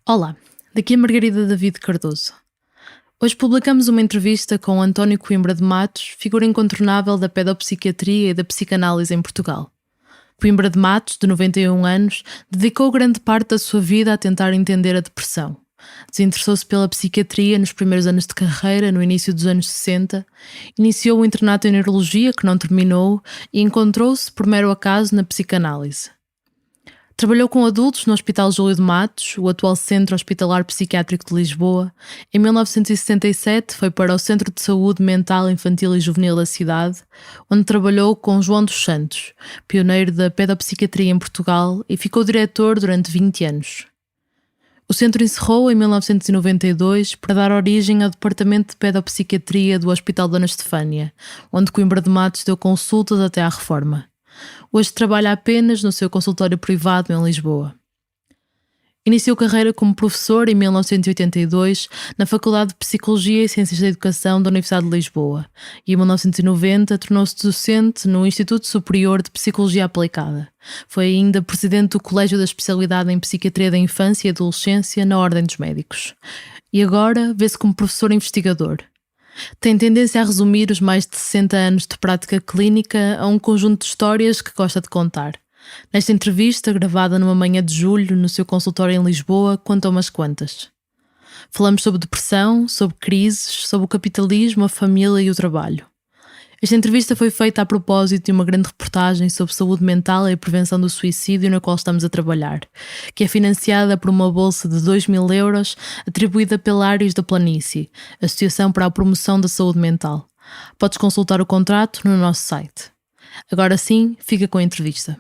Olá, daqui é Margarida David Cardoso. Hoje publicamos uma entrevista com António Coimbra de Matos, figura incontornável da pedopsiquiatria e da psicanálise em Portugal. Coimbra de Matos, de 91 anos, dedicou grande parte da sua vida a tentar entender a depressão. Desinteressou-se pela psiquiatria nos primeiros anos de carreira, no início dos anos 60, iniciou o internato em neurologia, que não terminou, e encontrou-se, por mero acaso, na psicanálise. Trabalhou com adultos no Hospital Júlio de Matos, o atual Centro Hospitalar Psiquiátrico de Lisboa. Em 1967 foi para o Centro de Saúde Mental Infantil e Juvenil da cidade, onde trabalhou com João dos Santos, pioneiro da pedopsiquiatria em Portugal, e ficou diretor durante 20 anos. O centro encerrou em 1992 para dar origem ao Departamento de Pedopsiquiatria do Hospital Dona Estefânia, onde Coimbra de Matos deu consultas até à reforma. Hoje trabalha apenas no seu consultório privado em Lisboa. Iniciou carreira como professor em 1982 na Faculdade de Psicologia e Ciências da Educação da Universidade de Lisboa e em 1990 tornou-se docente no Instituto Superior de Psicologia Aplicada. Foi ainda presidente do Colégio da Especialidade em Psiquiatria da Infância e Adolescência na Ordem dos Médicos. E agora vê-se como professor investigador. Tem tendência a resumir os mais de 60 anos de prática clínica a um conjunto de histórias que gosta de contar. Nesta entrevista, gravada numa manhã de julho no seu consultório em Lisboa, conta umas quantas. Falamos sobre depressão, sobre crises, sobre o capitalismo, a família e o trabalho. Esta entrevista foi feita a propósito de uma grande reportagem sobre saúde mental e a prevenção do suicídio na qual estamos a trabalhar, que é financiada por uma bolsa de 2.000 euros atribuída pela Ares da Planície, Associação para a Promoção da Saúde Mental. Podes consultar o contrato no nosso site. Agora sim, fica com a entrevista.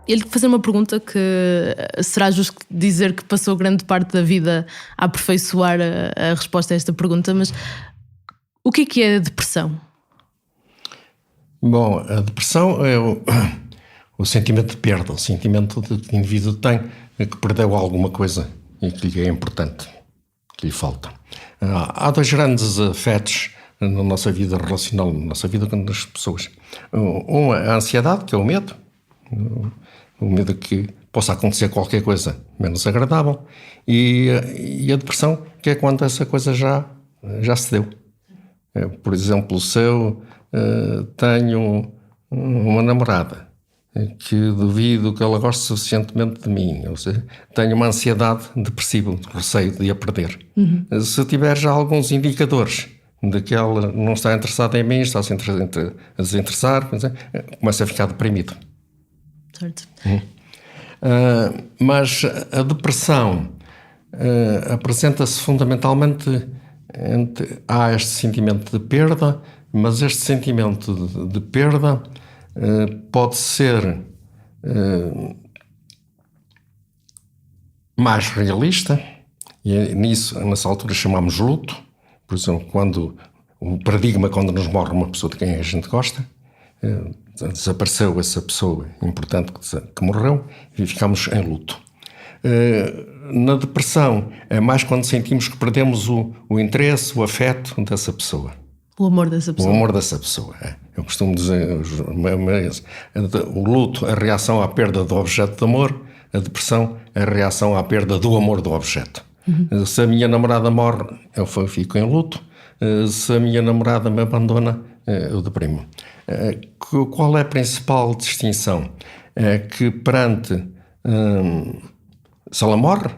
Ele fazer uma pergunta que será justo dizer que passou grande parte da vida a aperfeiçoar a resposta a esta pergunta, mas o que é a depressão? Bom, a depressão é o sentimento de perda, o sentimento que o indivíduo tem que perdeu alguma coisa e que lhe é importante, que lhe falta. Há dois grandes afetos na nossa vida relacional, na nossa vida com as pessoas. Um é a ansiedade, que é o medo que possa acontecer qualquer coisa menos agradável, e a depressão, que é quando essa coisa já se deu. Por exemplo, se eu tenho uma namorada que duvido que ela goste suficientemente de mim, ou seja, tenho uma ansiedade depressiva, receio de a perder. Se eu tiver já alguns indicadores de que ela não está interessada em mim, está a desinteressar, começa a ficar deprimido. Certo. Mas a depressão apresenta-se fundamentalmente há este sentimento de perda, mas este sentimento de perda pode ser mais realista, e nessa altura chamamos luto. Por exemplo, quando nos morre uma pessoa de quem a gente gosta, desapareceu essa pessoa importante que morreu e ficamos em luto. Na depressão é mais quando sentimos que perdemos o interesse, o afeto dessa pessoa. O amor dessa pessoa. O amor dessa pessoa. Eu costumo dizer, o luto é a reação à perda do objeto de amor, a depressão é a reação à perda do amor do objeto. Se a minha namorada morre, eu fico em luto. Se a minha namorada me abandona, eu deprimo. Qual é a principal distinção? É que se ela morre,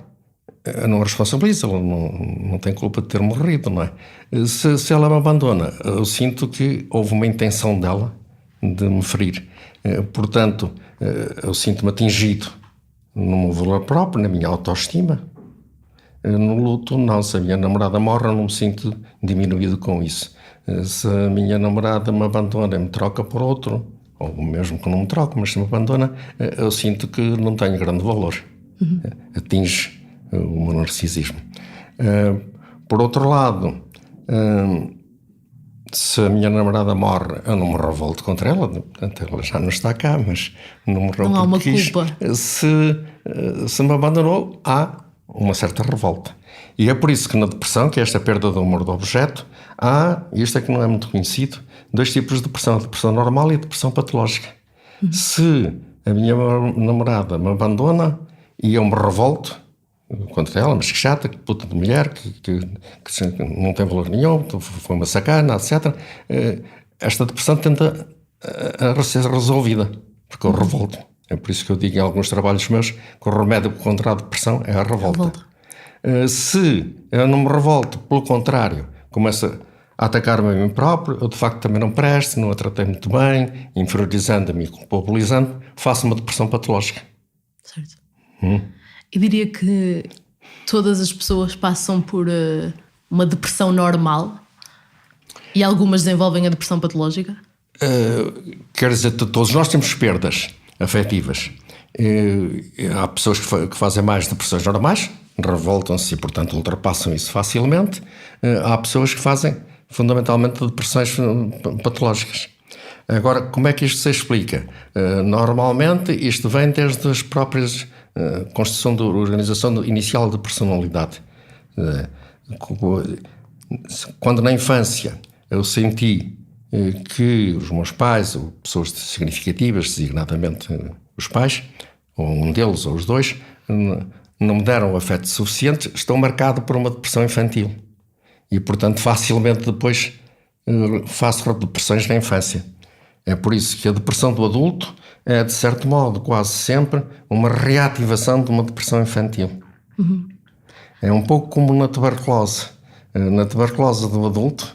eu não a responsabilizo, ela não tem culpa de ter morrido, não é? Se ela me abandona, eu sinto que houve uma intenção dela de me ferir. Portanto, eu sinto-me atingido no meu valor próprio, na minha autoestima. No luto, não. Se a minha namorada morre, eu não me sinto diminuído com isso. Se a minha namorada me abandona e me troca por outro, ou mesmo que não me troque, mas se me abandona, eu sinto que não tenho grande valor. Atinge o meu narcisismo. Por outro lado, Se a minha namorada morre, eu não me revolto contra ela, portanto, ela já não está cá, mas não me revolto. Não há uma culpa. Se me abandonou, há uma certa revolta. E é por isso que na depressão, que é esta perda do humor do objeto, há, e isto é que não é muito conhecido, 2 tipos de depressão: a depressão normal e a depressão patológica. Se a minha namorada me abandona e eu me revolto contra ela, mas que chata, que puta de mulher, que não tem valor nenhum, foi uma sacana, etc. Esta depressão tende a ser resolvida, porque eu revolto. É por isso que eu digo em alguns trabalhos meus que o remédio contra a depressão é a revolta. Se eu não me revolto, pelo contrário, começo a atacar-me a mim próprio, eu de facto também não presto, não a tratei muito bem, inferiorizando-me e culpabilizando, faço uma depressão patológica. Certo. Eu diria que todas as pessoas passam por uma depressão normal e algumas desenvolvem a depressão patológica? Quer dizer, todos nós temos perdas afetivas. Há pessoas que fazem mais depressões normais, revoltam-se e, portanto, ultrapassam isso facilmente. Há pessoas que fazem, fundamentalmente, depressões patológicas. Agora, como é que isto se explica? Normalmente, isto vem desde as próprias construção da organização inicial de personalidade. Quando na infância eu senti que os meus pais, ou pessoas significativas, designadamente os pais, ou um deles ou os dois, não me deram o afeto suficiente, estou marcado por uma depressão infantil. E, portanto, facilmente depois faço depressões na infância. É por isso que a depressão do adulto é, de certo modo, quase sempre uma reativação de uma depressão infantil. É um pouco como na tuberculose. Na tuberculose do adulto,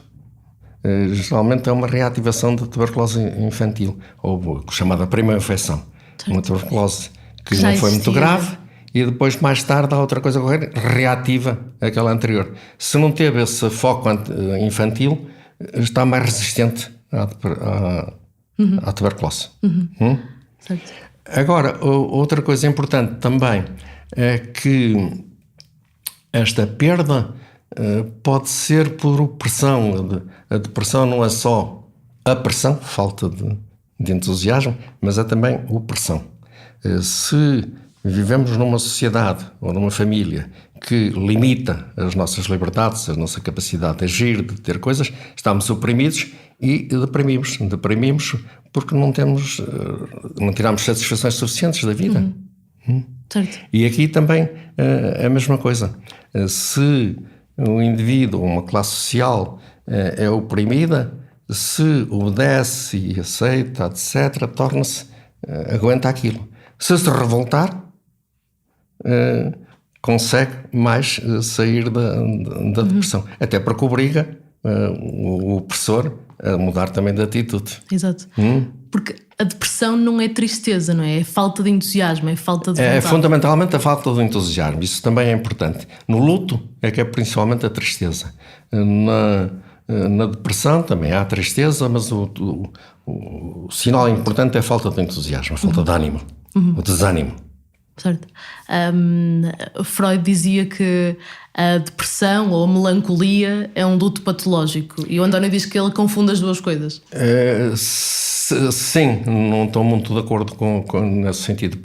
geralmente é uma reativação da tuberculose infantil, ou chamada primeira infecção. Uma tuberculose que não foi muito grave e depois, mais tarde, há outra coisa qualquer, reativa aquela anterior. Se não teve esse foco infantil, está mais resistente à tuberculose. Certo. Agora, outra coisa importante também é que esta perda pode ser por pressão. A depressão não é só a pressão, falta de entusiasmo, mas é também a opressão. Se vivemos numa sociedade ou numa família que limita as nossas liberdades, a nossa capacidade de agir, de ter coisas, estamos oprimidos e deprimimos. Deprimimos porque não tiramos satisfações suficientes da vida. Certo. E aqui também é a mesma coisa. Se um indivíduo ou uma classe social é oprimida, se obedece e aceita, etc., torna-se, aguenta aquilo. Se revoltar, consegue mais sair da depressão. Até porque obriga o opressor a mudar também de atitude. Exato. Porque a depressão não é tristeza, não é? É falta de entusiasmo, é falta de vontade. É fundamentalmente a falta de entusiasmo. Isso também é importante. No luto é que é principalmente a tristeza. Na depressão também há tristeza, mas o sinal importante é a falta de entusiasmo, a falta de ânimo, o desânimo. Certo. Freud dizia que a depressão ou a melancolia é um luto patológico e o António diz que ele confunde as duas coisas. Sim, não estou muito de acordo nesse sentido,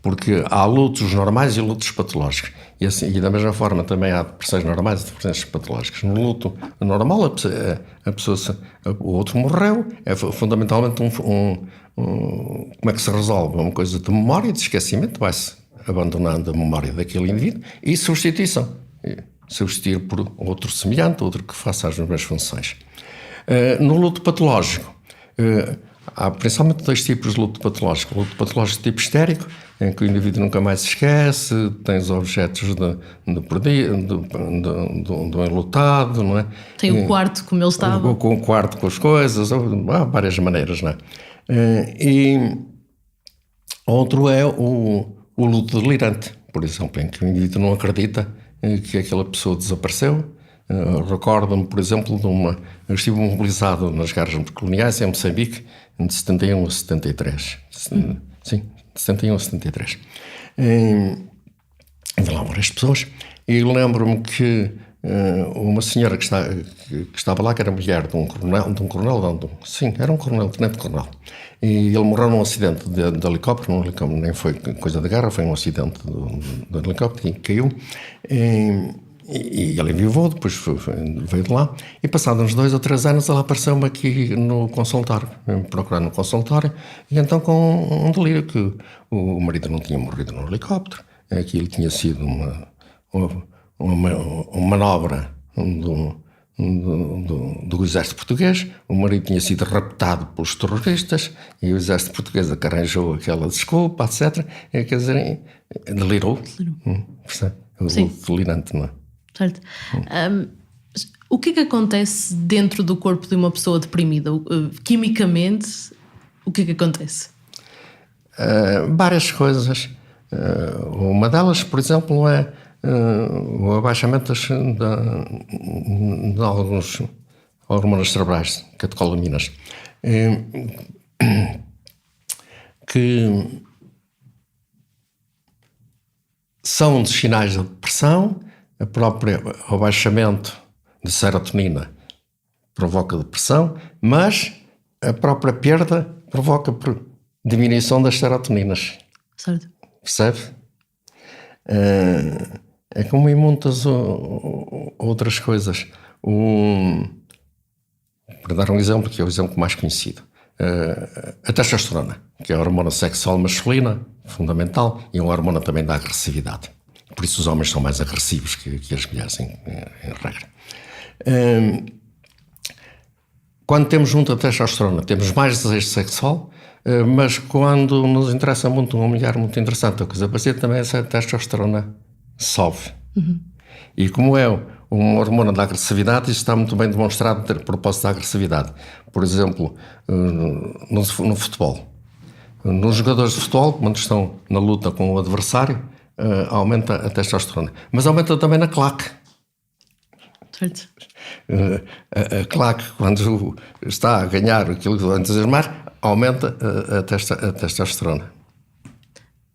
porque há lutos normais e lutos patológicos. E da mesma forma também há depressões normais e depressões patológicas. No luto normal, o outro morreu, é fundamentalmente como é que se resolve? Uma coisa de memória, de esquecimento, vai-se abandonando a memória daquele indivíduo e substituição. Substituir por outro semelhante, outro que faça as mesmas funções. No luto patológico, há principalmente 2 tipos de luto patológico. O luto patológico de tipo histérico, em que o indivíduo nunca mais se esquece, tem os objetos do enlutado, não é? Tem o quarto como ele estava. Com o quarto com as coisas, há várias maneiras, não é? E outro é o luto delirante, por exemplo, em que o indivíduo não acredita que aquela pessoa desapareceu. Recordo-me, por exemplo, eu estive mobilizado nas guerras coloniais em Moçambique de 71 a 73. Sim, de 71 a 73. Havia lá várias pessoas e lembro-me que uma senhora que estava lá, que era mulher de um coronel, sim, era um coronel, tenente-coronel. E ele morreu num acidente de helicóptero, nem foi coisa de guerra, foi um acidente de helicóptero que caiu. E ele enviou, depois veio de lá, e passados uns 2 ou 3 anos ela apareceu-me aqui no consultório, procurando no consultório, e então com um delírio que o marido não tinha morrido no helicóptero, aquilo tinha sido uma manobra do exército português, o marido tinha sido raptado pelos terroristas, e o exército português arranjou aquela desculpa, etc. Quer dizer, delirou. Delirante, não é? Certo. O que é que acontece dentro do corpo de uma pessoa deprimida? Quimicamente, o que é que acontece? Várias coisas. Uma delas, por exemplo, é o abaixamento de alguns hormonas cerebrais, catecolaminas, que são um dos sinais da depressão. O abaixamento de serotonina provoca depressão, mas a própria perda provoca diminuição das serotoninas. Certo. Percebe? É como em muitas outras coisas. Para dar um exemplo, que é o exemplo mais conhecido, a testosterona, que é a hormona sexual masculina, fundamental, e uma hormona também da agressividade. Por isso os homens são mais agressivos que as mulheres, em regra. Quando temos junto a testosterona, temos mais desejo sexual, mas quando nos interessa muito uma mulher muito interessante, a coisa parecida, também essa testosterona sobe. E como é uma hormona da agressividade, isso está muito bem demonstrado ter propósito da agressividade. Por exemplo, no futebol. Nos jogadores de futebol, quando estão na luta com o adversário, aumenta a testosterona. Mas aumenta também na claque. Certo. A claque, quando está a ganhar aquilo que vai entusiasmar, aumenta a testosterona.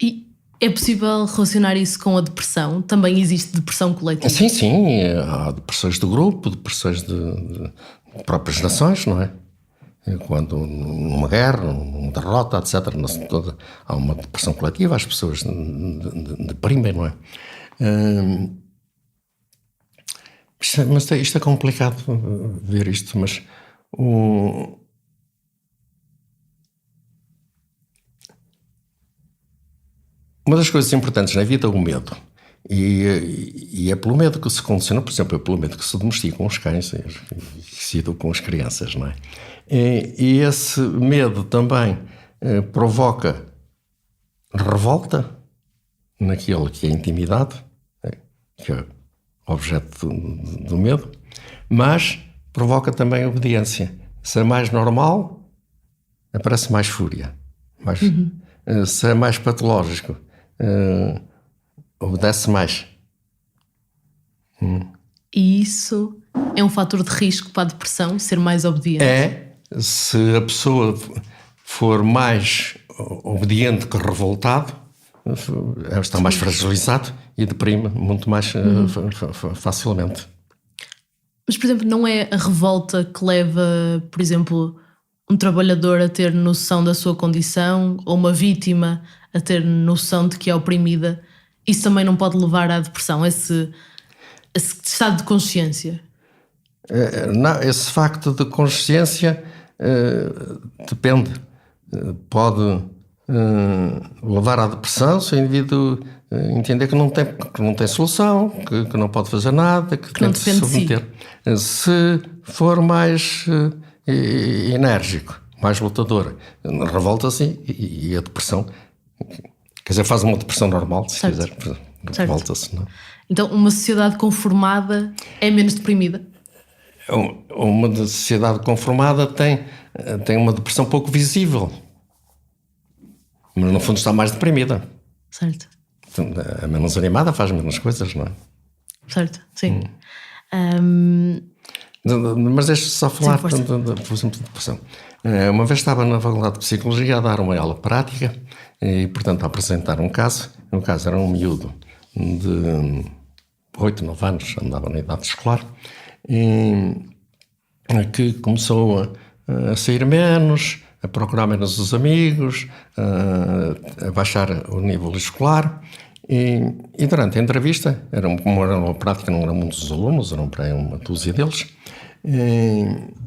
E é possível relacionar isso com a depressão? Também existe depressão coletiva? Sim. Há depressões de grupo, depressões de próprias nações, não é? Quando numa guerra, numa derrota, etc., há uma depressão coletiva, as pessoas deprimem, não é? Mas isto é complicado ver isto, mas uma das coisas importantes na vida é o medo. E é pelo medo que se condiciona, por exemplo, é pelo medo que se domesticam os cães e se educam as crianças, não é? E esse medo também provoca revolta naquele que é a intimidade, que é objeto do medo, mas provoca também obediência. Se é mais normal, aparece mais fúria. Se é mais patológico, obedece mais. E isso é um fator de risco para a depressão, ser mais obediente? Se a pessoa for mais obediente que revoltado, está mais fragilizado e deprime muito mais facilmente. Mas, por exemplo, não é a revolta que leva, por exemplo, um trabalhador a ter noção da sua condição, ou uma vítima a ter noção de que é oprimida? Isso também não pode levar à depressão, esse estado de consciência? Não, esse facto de consciência depende. Pode levar à depressão se o indivíduo entender que não tem solução, que não pode fazer nada, que tem de se submeter. Se for mais enérgico, mais lutador, revolta-se e a depressão, quer dizer, faz uma depressão normal, se quiser, revolta-se. Não? Então, uma sociedade conformada é menos deprimida? Uma sociedade conformada tem uma depressão pouco visível, mas no fundo está mais deprimida. Certo. É menos animada, faz menos coisas, não é? Certo, sim. Mas deixa-me só falar, por exemplo, de depressão. Uma vez estava na Faculdade de Psicologia a dar uma aula prática e, portanto, a apresentar um caso. No caso era um miúdo de 8, 9 anos, andava na idade escolar, e que começou a sair menos, a procurar menos os amigos, a baixar o nível escolar. E durante a entrevista, como era uma prática, não eram muitos alunos, eram para aí uma dúzia deles,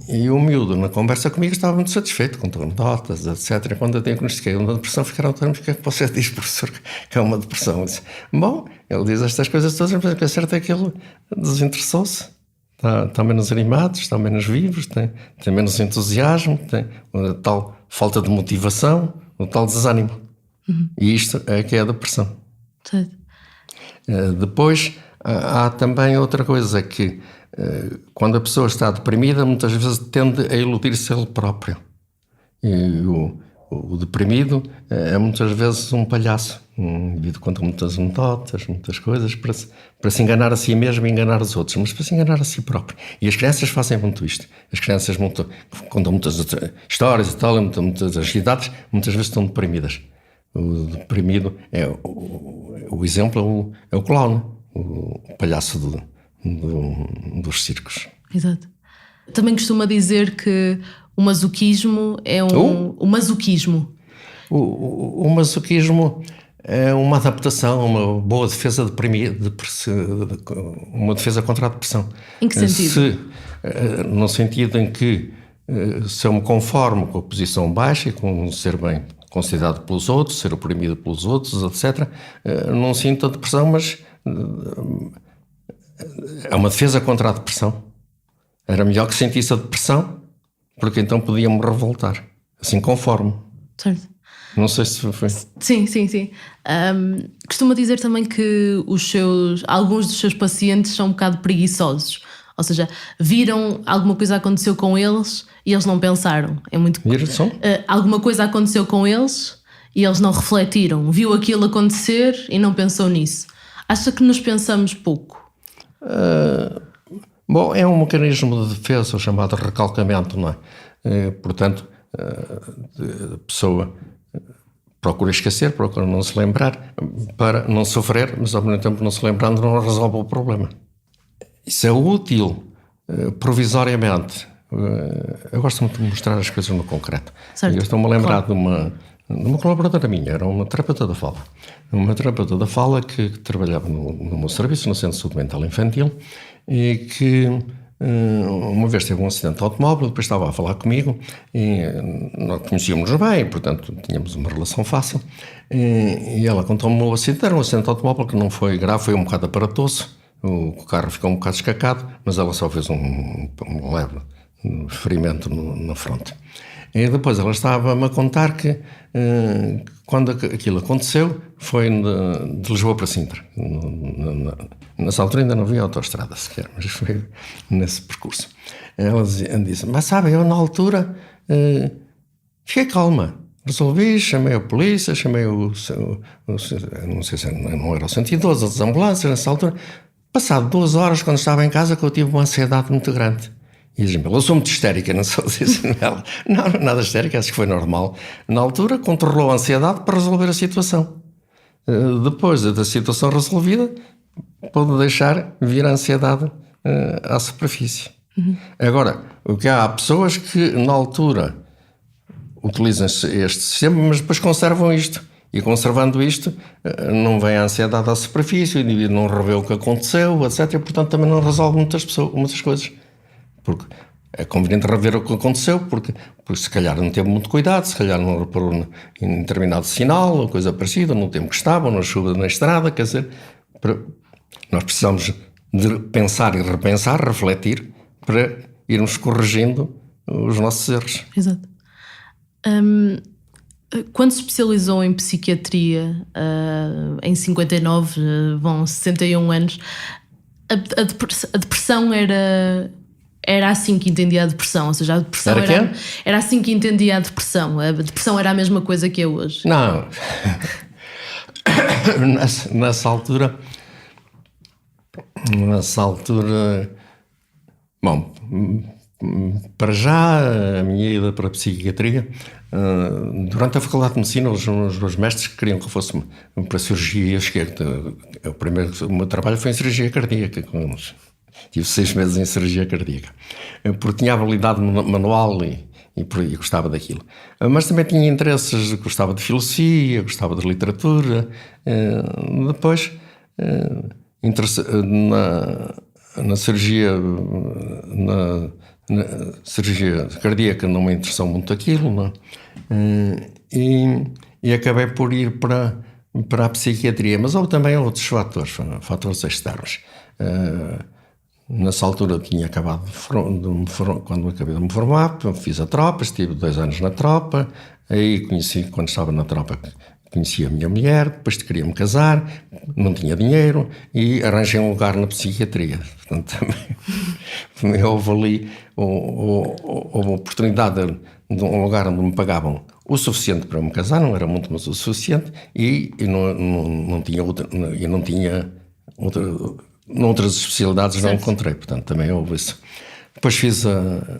e o miúdo, na conversa comigo, estava muito satisfeito com todas as notas, etc. Quando eu diagnostiquei uma depressão, ficaram todos: o que é que você diz, professor, que é uma depressão? Eu disse: bom, ele diz estas coisas todas, mas o que é certo é que ele desinteressou-se. Está menos animados, estão menos vivos, tem menos entusiasmo, tem a tal falta de motivação, o tal desânimo. E isto é que é a depressão. Certo. Depois, há também outra coisa, que quando a pessoa está deprimida, muitas vezes tende a iludir-se ele próprio. E o deprimido é muitas vezes um palhaço, um indivíduo que conta muitas anedotas, muitas coisas, para se enganar a si mesmo e enganar os outros, mas para se enganar a si próprio. E as crianças fazem muito isto. As crianças contam muitas histórias e tal, muitas agitadas, muitas vezes estão deprimidas. O deprimido o exemplo é o clown, o palhaço dos circos. Exato. Também costuma dizer que o masoquismo é o masoquismo. O masoquismo é uma adaptação, uma boa defesa uma defesa contra a depressão. Em que sentido? No sentido em que, se eu me conformo com a posição baixa e com ser bem considerado pelos outros, ser oprimido pelos outros, etc., não sinto a depressão, mas é uma defesa contra a depressão. Era melhor que sentisse a depressão, porque então podia-me revoltar. Assim conforme. Certo. Não sei se foi. Sim. Costuma dizer também que alguns dos seus pacientes são um bocado preguiçosos. Ou seja, viram alguma coisa aconteceu com eles e eles não pensaram. É muito. Alguma coisa aconteceu com eles e eles não refletiram. Viu aquilo acontecer e não pensou nisso. Acha que nos pensamos pouco? Bom, é um mecanismo de defesa chamado recalcamento, não é? Portanto, a pessoa procura esquecer, procura não se lembrar, para não sofrer, mas ao mesmo tempo não se lembrando não resolve o problema. Isso é útil provisoriamente. Eu gosto muito de mostrar as coisas no concreto. Certo. Eu estou-me a lembrar de uma colaboradora minha, era uma terapeuta da fala. Uma terapeuta da fala que trabalhava no meu serviço, no Centro de Saúde Mental Infantil, e que uma vez teve um acidente de automóvel, depois estava a falar comigo, e nós conhecíamos-nos bem, portanto tínhamos uma relação fácil, e ela contou-me o acidente. Era um acidente de automóvel que não foi grave, foi um bocado aparatoso, o carro ficou um bocado escacado, mas ela só fez um leve ferimento na fronte. E depois ela estava-me a contar que quando aquilo aconteceu foi de Lisboa para Sintra. Nessa altura ainda não havia autoestrada sequer, mas foi nesse percurso. Ela disse: mas sabe, eu na altura fiquei calma, resolvi, chamei a polícia, chamei não sei se não era o 112, as ambulâncias nessa altura. Passado 2 horas, quando estava em casa, que eu tive uma ansiedade muito grande. E diz-me: eu sou muito histérica, não sou assim. Não, nada histérica, acho que foi normal. Na altura, controlou a ansiedade para resolver a situação. Depois da situação resolvida, pode deixar vir a ansiedade à superfície. Agora, o que há pessoas que, na altura, utilizam este sistema, mas depois conservam isto. E conservando isto, não vem a ansiedade à superfície, o indivíduo não revê o que aconteceu, etc. E, portanto, também não resolve muitas coisas. Porque é conveniente rever o que aconteceu, porque se calhar não teve muito cuidado, se calhar não reparou em determinado sinal, ou coisa parecida, no tempo que estava, na chuva, na estrada. Quer dizer, nós precisamos de pensar e repensar, refletir, para irmos corrigindo os nossos erros. Exato. Quando se especializou em psiquiatria, em 59, vão 61 anos, a depressão era assim que entendia a depressão, ou seja, a depressão era assim que entendia a depressão. A depressão era a mesma coisa que é hoje. Não. Nessa altura, bom, para já a minha ida para a psiquiatria Durante a Faculdade de Medicina, os meus mestres queriam que eu fosse para cirurgia. Eu cheguei, o meu trabalho foi em cirurgia cardíaca. Tive 6 meses em cirurgia cardíaca, porque tinha habilidade manual e gostava daquilo. Mas também tinha interesses, gostava de filosofia, gostava de literatura. Depois, na cirurgia cardíaca não me interessou muito aquilo, não é? E acabei por ir para a psiquiatria. Mas houve também outros fatores externos. Nessa altura tinha acabado quando acabei de me formar, fiz a tropa, estive 2 anos na tropa. Aí quando estava na tropa, conheci a minha mulher, depois queria-me casar, não tinha dinheiro e arranjei um lugar na psiquiatria. Portanto, também houve ali houve a oportunidade de um lugar onde me pagavam o suficiente para me casar, não era muito, mas o suficiente, e não tinha outras especialidades, não encontrei. Portanto, também houve isso. Depois fiz a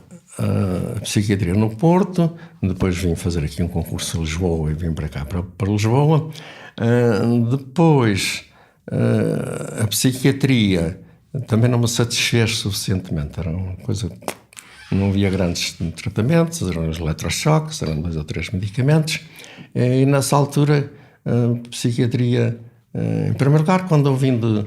psiquiatria no Porto, depois vim fazer aqui um concurso em Lisboa e vim para cá, para Lisboa. Depois, a psiquiatria também não me satisfez suficientemente. Era uma coisa... Não havia grandes tratamentos, eram os eletrochoques, eram 2 ou 3 medicamentos. E nessa altura, a psiquiatria... Em primeiro lugar, quando eu vim do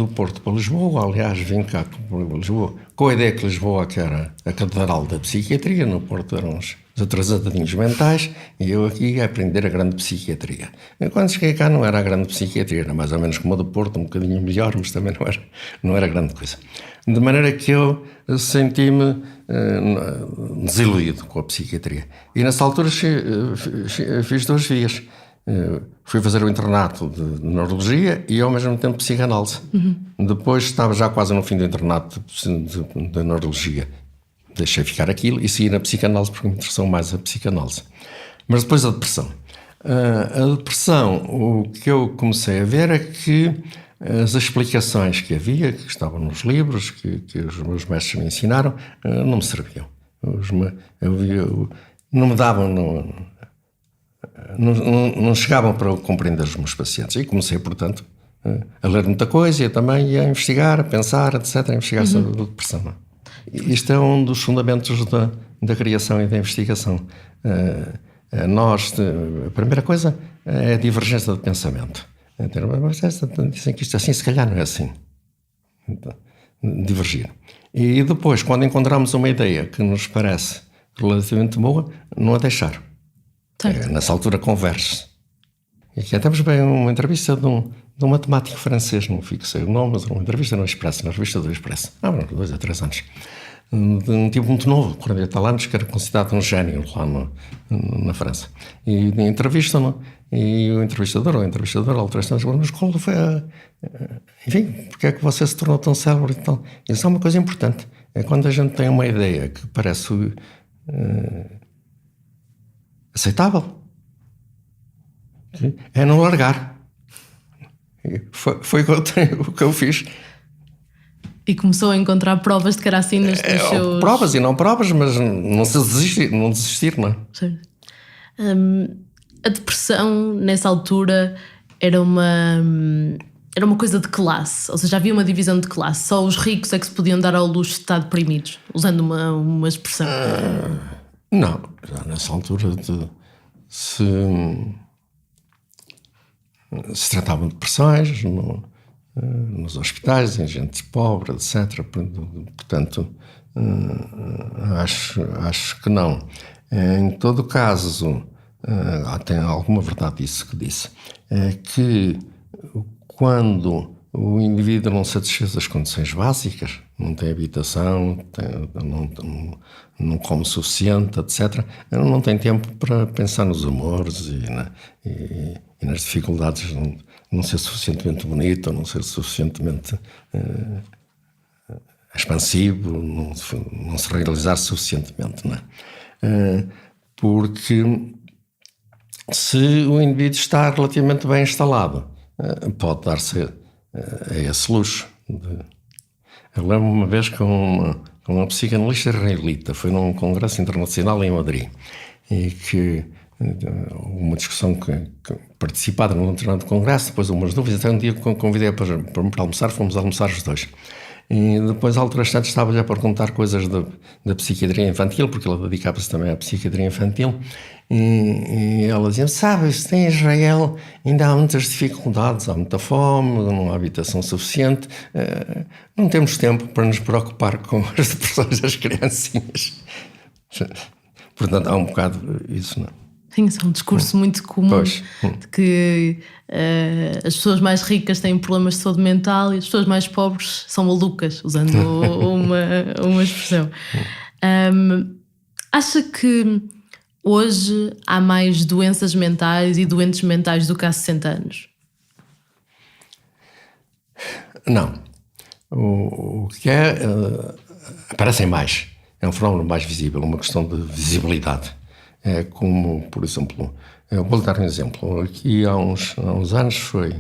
Porto para Lisboa, aliás, vim cá para Lisboa, com a ideia que Lisboa que era a catedral da psiquiatria, no Porto eram os atrasadinhos mentais, e eu aqui ia aprender a grande psiquiatria. E quando cheguei cá não era a grande psiquiatria, era mais ou menos como a do Porto, um bocadinho melhor, mas também não era grande coisa. De maneira que eu senti-me desiludido com a psiquiatria. E nessa altura fiz 2 vias. Fui fazer o internato de neurologia e ao mesmo tempo psicanálise. Depois estava já quase no fim do internato de neurologia. Deixei ficar aquilo e segui na psicanálise porque me interessou mais a psicanálise. Mas depois a depressão. A depressão, o que eu comecei a ver é que as explicações que havia, que estavam nos livros, que os meus mestres me ensinaram, não me serviam. Não me davam... Não chegavam para compreender os meus pacientes. E comecei, portanto, a ler muita coisa e também a investigar, a pensar, etc., a investigar sobre a depressão. Isto é um dos fundamentos da criação e da investigação. A primeira coisa é a divergência de pensamento. Dizem que isto assim, se calhar não é assim. Então, divergir. E depois, quando encontramos uma ideia que nos parece relativamente boa, não a deixar. Nessa altura converge-se. E aqui temos bem uma entrevista de um matemático francês, não fixei o nome, mas uma entrevista no Expresso, na revista do Expresso, há 2 ou 3 anos, de um tipo muito novo, 40 e tal anos, que era considerado um gênio lá na França. E entrevistam-no, e o entrevistador, a altura está mas qual foi enfim, porque é que você se tornou tão célebre e tal? Isso é uma coisa importante, é quando a gente tem uma ideia que parece... aceitável. É não largar. Foi o que eu fiz. E começou a encontrar provas de que era assim nos seus... Provas e não provas, mas não desistir, não é? Certo. A depressão, nessa altura, era uma coisa de classe. Ou seja, havia uma divisão de classe. Só os ricos é que se podiam dar ao luxo de estar deprimidos, usando uma expressão. Não, já nessa altura se tratavam de depressões nos hospitais, em gente pobre, etc. Portanto, acho que não. Em todo caso, tem alguma verdade isso que disse, é que quando o indivíduo não satisfez as condições básicas, não tem habitação, não come o suficiente, etc., não tem tempo para pensar nos humores e nas dificuldades de não ser suficientemente bonito, ou não ser suficientemente expansivo, não se realizar suficientemente, não é? Porque se o indivíduo está relativamente bem instalado, pode dar-se a esse luxo. Eu lembro-me uma vez com uma psicanalista israelita, foi num congresso internacional em Madrid, e que uma discussão que participada num determinado congresso, depois umas dúvidas, até um dia convidei para almoçar, fomos almoçar os dois. E depois, à altura bastante, estava-lhe a perguntar coisas da psiquiatria infantil, porque ela dedicava-se também à psiquiatria infantil, e ela dizia, sabes, em Israel ainda há muitas dificuldades, há muita fome, não há habitação suficiente, não temos tempo para nos preocupar com as depressões das criancinhas. Portanto, há um bocado isso, não é? Sim, isso é um discurso muito comum de que as pessoas mais ricas têm problemas de saúde mental e as pessoas mais pobres são malucas, usando uma expressão. Acha que hoje há mais doenças mentais e doentes mentais do que há 60 anos? Não. O que aparecem mais. É um fenómeno mais visível, uma questão de visibilidade. É como, por exemplo, eu vou dar um exemplo. Aqui há uns anos foi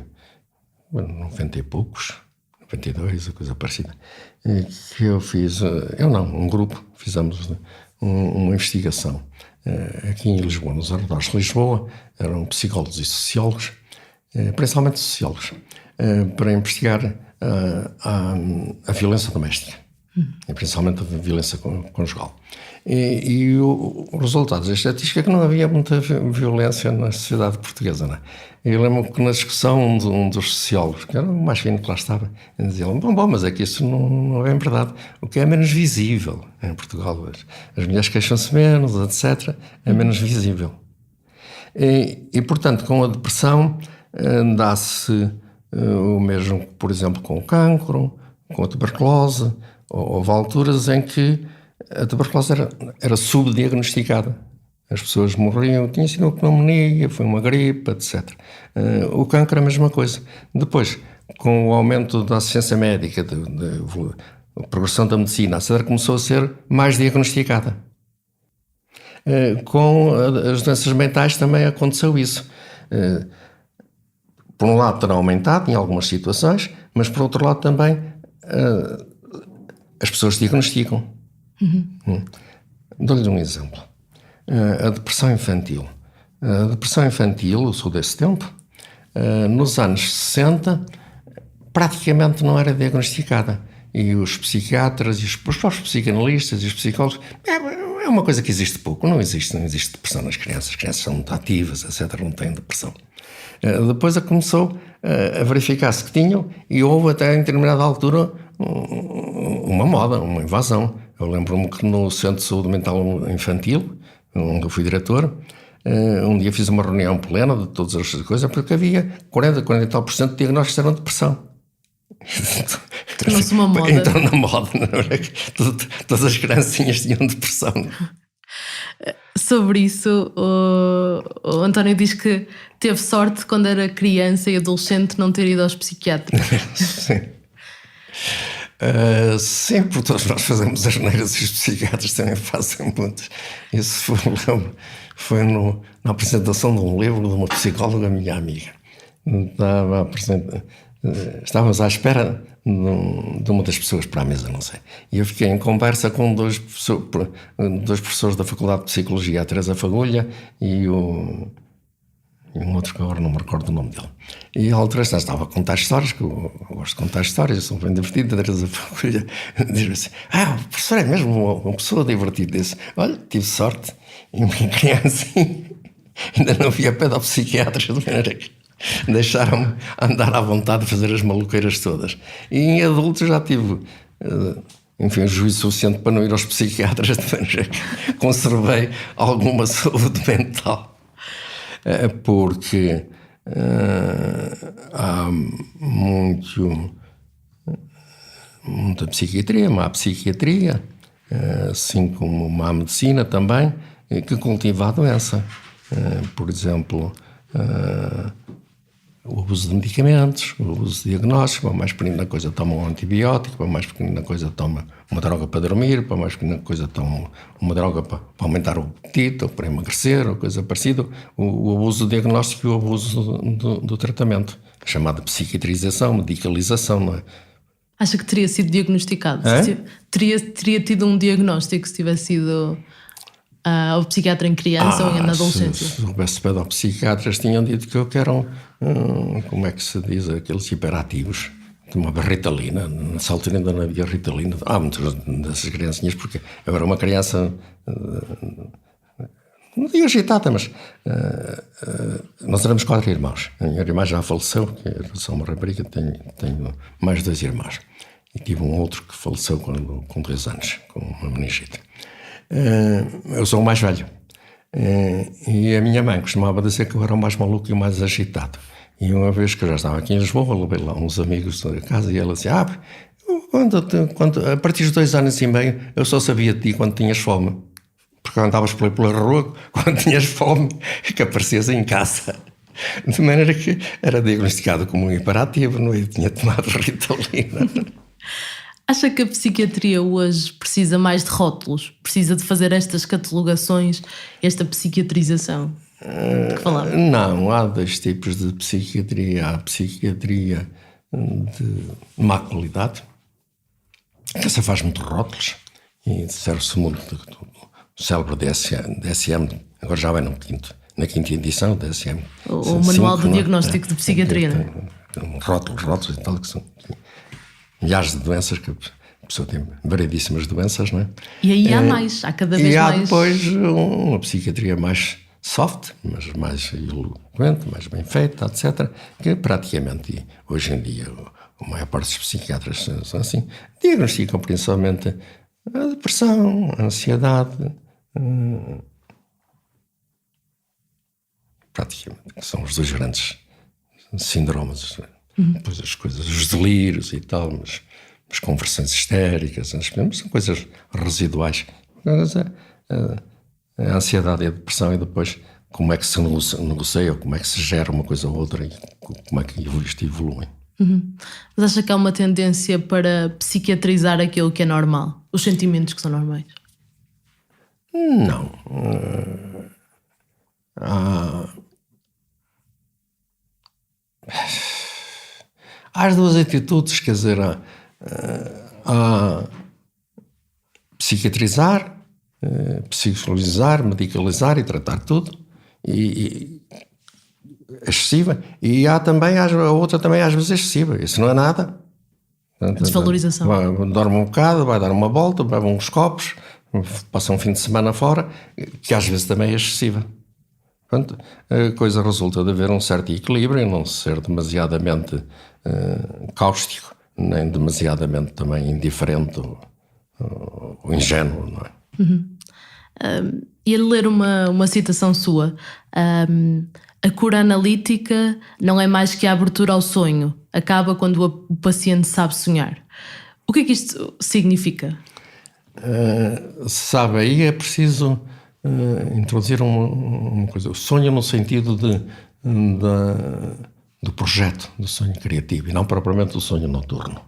90 e poucos, 92, a coisa parecida, que eu fiz, um grupo, fizemos uma investigação aqui em Lisboa, nos arredores de Lisboa, eram psicólogos e sociólogos, principalmente sociólogos, para investigar a violência doméstica, principalmente a violência conjugal. E o resultado da estatística é que não havia muita violência na sociedade portuguesa, não é? Eu lembro que na discussão de um dos sociólogos, que era o mais fino que lá estava, diziam, bom, mas é que isso não é verdade. O que é menos visível em Portugal, as mulheres queixam-se menos, etc., é menos visível. E portanto, com a depressão, dá-se o mesmo, por exemplo, com o cancro, com a tuberculose. Houve alturas em que a tuberculose era subdiagnosticada. As pessoas morriam, tinha sido uma pneumonia, foi uma gripe, etc. O cancro é a mesma coisa. Depois, com o aumento da assistência médica, a progressão da medicina, a saúde começou a ser mais diagnosticada. Com as doenças mentais também aconteceu isso. Por um lado terá aumentado em algumas situações, mas por outro lado também as pessoas diagnosticam. Dou-lhe um exemplo. A depressão infantil. A depressão infantil, eu sou desse tempo, nos anos 60 praticamente não era diagnosticada. E os psiquiatras, e os próprios psicanalistas e os psicólogos, é uma coisa que existe pouco. Não existe depressão nas crianças. As crianças são muito ativas, etc. Não têm depressão. Depois começou a verificar-se que tinham, e houve até em determinada altura uma moda, uma invasão. Eu lembro-me que no Centro de Saúde Mental Infantil, onde eu fui diretor, um dia fiz uma reunião plena de todas as coisas, porque havia 40 e tal % de diagnósticos eram depressão. Tornou-se uma moda. Entrou na moda, não é? Todas as criancinhas tinham depressão. Sobre isso, o António diz que teve sorte quando era criança e adolescente não ter ido aos psiquiatras. Sim. Sim, porque todos nós fazemos as neiras e os psiquiatras também fazem muitas. Isso foi na apresentação de um livro de uma psicóloga minha amiga. Estávamos à espera de uma das pessoas para a mesa, não sei. E eu fiquei em conversa com dois professores da Faculdade de Psicologia, a Teresa Fagulha e um outro que agora não me recordo o nome dele. E a altura estava a contar histórias, que eu gosto de contar histórias, eu sou bem divertido. A Teresa Fagulha diz assim, o professor é mesmo uma pessoa divertida. Disse, olha, tive sorte, e minha criança ainda não havia pedopsiquiatras, de maneira que deixaram-me andar à vontade de fazer as maluqueiras todas. E em adultos já tive, enfim, juízo suficiente para não ir aos psiquiatras, de maneira que conservei alguma saúde mental. Porque há muita psiquiatria, má psiquiatria, assim como má medicina também, que cultiva a doença. Por exemplo, o abuso de medicamentos, o abuso de diagnósticos. Para mais pequenina coisa toma um antibiótico, para mais pequenina coisa toma uma droga para dormir, para mais pequenina coisa toma uma droga para aumentar o apetite ou para emagrecer, ou coisa parecida. O abuso do diagnóstico e o abuso do tratamento, chamada psiquiatrização, medicalização, não é? Acha que teria sido diagnosticado? Teria tido um diagnóstico se tivesse sido ao psiquiatra em criança ou na adolescência? Se houvesse pedopsiquiatras, tinham dito que eu que eram, como é que se diz, aqueles hiperativos. Tomava Ritalina, nessa altura ainda não havia Ritalina. Muitas dessas criancinhas, porque eu era uma criança, não digo agitada, mas nós éramos 4 irmãos. A minha irmã já faleceu, que eu sou uma rapariga, tenho mais 2 irmãos. E tive um outro que faleceu com 2 anos, com uma meningite. Eu sou o mais velho. E a minha mãe costumava dizer que eu era o mais maluco e o mais agitado. E uma vez que eu já estava aqui em Lisboa, levei lá uns amigos da casa e ela dizia: a partir dos 2 anos e meio eu só sabia de ti quando tinhas fome. Porque andavas pela rua quando tinhas fome e que aparecias em casa. De maneira que era diagnosticado como um hiperativo, não é? Eu tinha tomado Ritalina. Acha que a psiquiatria hoje precisa mais de rótulos? Precisa de fazer estas catalogações, esta psiquiatrização que falava? Não, há 2 tipos de psiquiatria. Há a psiquiatria de má qualidade, que essa faz muito rótulos e serve-se muito do célebre DSM, agora já vai na quinta edição do DSM. O Manual de Diagnóstico de Psiquiatria, não é? Rótulos e tal, que são milhares de doenças, que a pessoa tem variedíssimas doenças, não é? E aí há cada vez mais... E há depois uma psiquiatria mais soft, mas mais eloquente, mais bem feita, etc., que praticamente, hoje em dia, a maior parte dos psiquiatras são assim, diagnosticam principalmente a depressão, a ansiedade, praticamente, que são os 2 grandes síndromes. Depois as coisas, os delírios e tal, mas conversões histéricas, são coisas residuais. A ansiedade e a depressão, e depois como é que se negocia, como é que se gera uma coisa ou outra e como é que isto evolui. Mas acha que há uma tendência para psiquiatrizar aquilo que é normal? Os sentimentos que são normais? Não. Há as 2 atitudes, quer dizer, há psiquiatrizar, psicologizar, medicalizar e tratar tudo, e excessiva, e há também a outra também às vezes excessiva. Isso não é nada. A desvalorização. Dorme um bocado, vai dar uma volta, bebe uns copos, passa um fim de semana fora, que às vezes também é excessiva. Portanto, a coisa resulta de haver um certo equilíbrio e não ser demasiadamente cáustico, nem demasiadamente também indiferente ou ingênuo, não é? Ia ler uma citação sua. A cura analítica não é mais que a abertura ao sonho. Acaba quando o paciente sabe sonhar. O que é que isto significa? Sabe, aí é preciso introduzir uma coisa. O sonho no sentido do projeto, do sonho criativo, e não propriamente do sonho noturno.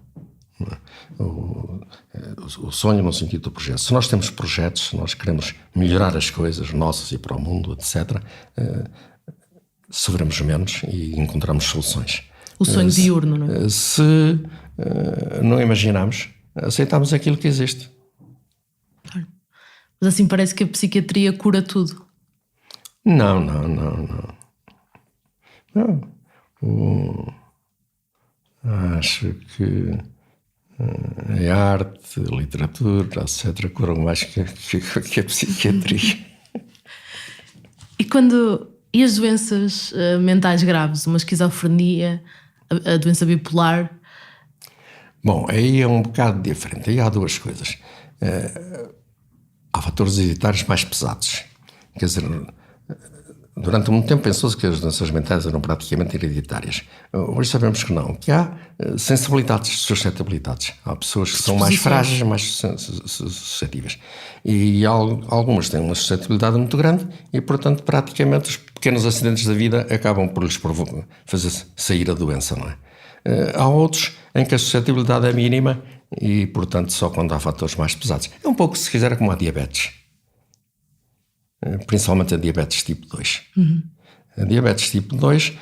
O sonho no sentido do projeto. Se nós temos projetos, se nós queremos melhorar as coisas nossas e para o mundo, etc., sofremos menos e encontramos soluções. O sonho diurno, não é? Se não imaginamos, aceitamos aquilo que existe. Claro. Mas assim parece que a psiquiatria cura tudo. Não. Acho que a arte, a literatura, etc., curam mais que a psiquiatria. E as doenças mentais graves, uma esquizofrenia, a doença bipolar? Bom, aí é um bocado diferente. Aí há 2 coisas. Há fatores hereditários mais pesados. Quer dizer, durante muito tempo pensou-se que as doenças mentais eram praticamente hereditárias. Hoje sabemos que não, que há sensibilidades, suscetibilidades. Há pessoas que são mais frágeis, mais suscetíveis. E algumas têm uma suscetibilidade muito grande e, portanto, praticamente os pequenos acidentes da vida acabam por lhes fazer sair a doença, não é? Há outros em que a suscetibilidade é mínima e, portanto, só quando há fatores mais pesados. É um pouco, se quiser, como a diabetes. Principalmente a diabetes tipo 2. A diabetes tipo 2,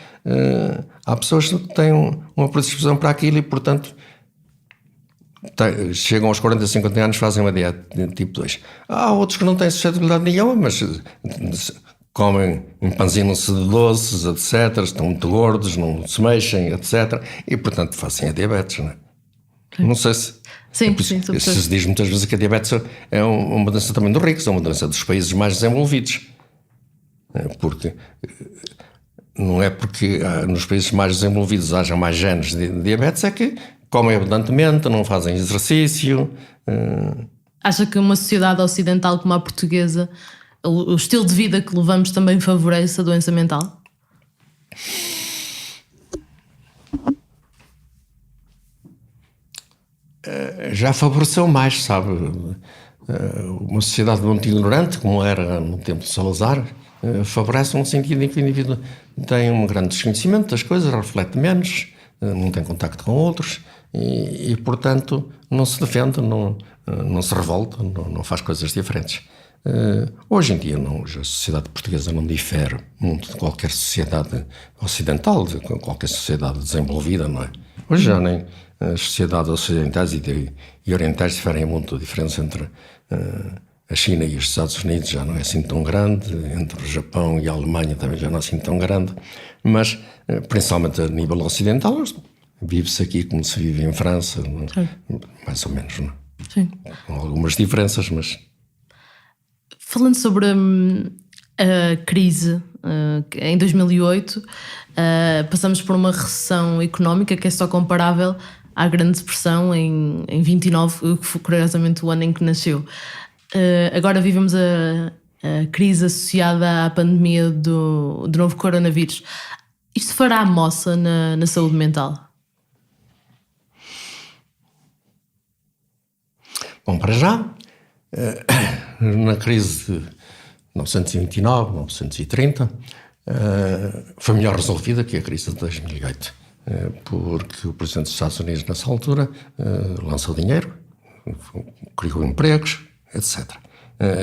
há pessoas que têm uma predisposição para aquilo e, portanto, chegam aos 40, 50 anos, fazem uma dieta de tipo 2. Há outros que não têm suscetibilidade nenhuma, mas comem, empanzinam-se de doces, etc. Estão muito gordos, não se mexem, etc. E, portanto, fazem a diabetes, não é? Não sei se... Sim, se diz muitas vezes que a diabetes é uma doença também dos ricos, é uma doença dos países mais desenvolvidos. Porque não é porque nos países mais desenvolvidos haja mais genes de diabetes, é que comem abundantemente, não fazem exercício. Acha que uma sociedade ocidental como a portuguesa, o estilo de vida que levamos também favorece a doença mental? Já favoreceu mais, sabe? Uma sociedade muito ignorante, como era no tempo de Salazar, favorece um sentido em que o indivíduo tem um grande desconhecimento das coisas, reflete menos, não tem contacto com outros e portanto, não se defende, não se revolta, não faz coisas diferentes. Hoje em dia, a sociedade portuguesa não difere muito de qualquer sociedade ocidental, de qualquer sociedade desenvolvida, não é? Hoje já nem as sociedades ocidentais e orientais diferem muito. A diferença entre a China e os Estados Unidos já não é assim tão grande, entre o Japão e a Alemanha também já não é assim tão grande, mas principalmente a nível ocidental vive-se aqui como se vive em França, mais ou menos, não é? Sim. Com algumas diferenças, mas... Falando sobre a crise, em 2008 passamos por uma recessão económica que é só comparável à Grande Depressão em 29, que foi curiosamente o ano em que nasceu. Agora vivemos a crise associada à pandemia do novo coronavírus. Isto fará moça na saúde mental? Bom, para já, na crise de 1929, 1930, foi melhor resolvida que a crise de 2008, porque o Presidente dos Estados Unidos, nessa altura, lançou dinheiro, criou empregos, etc.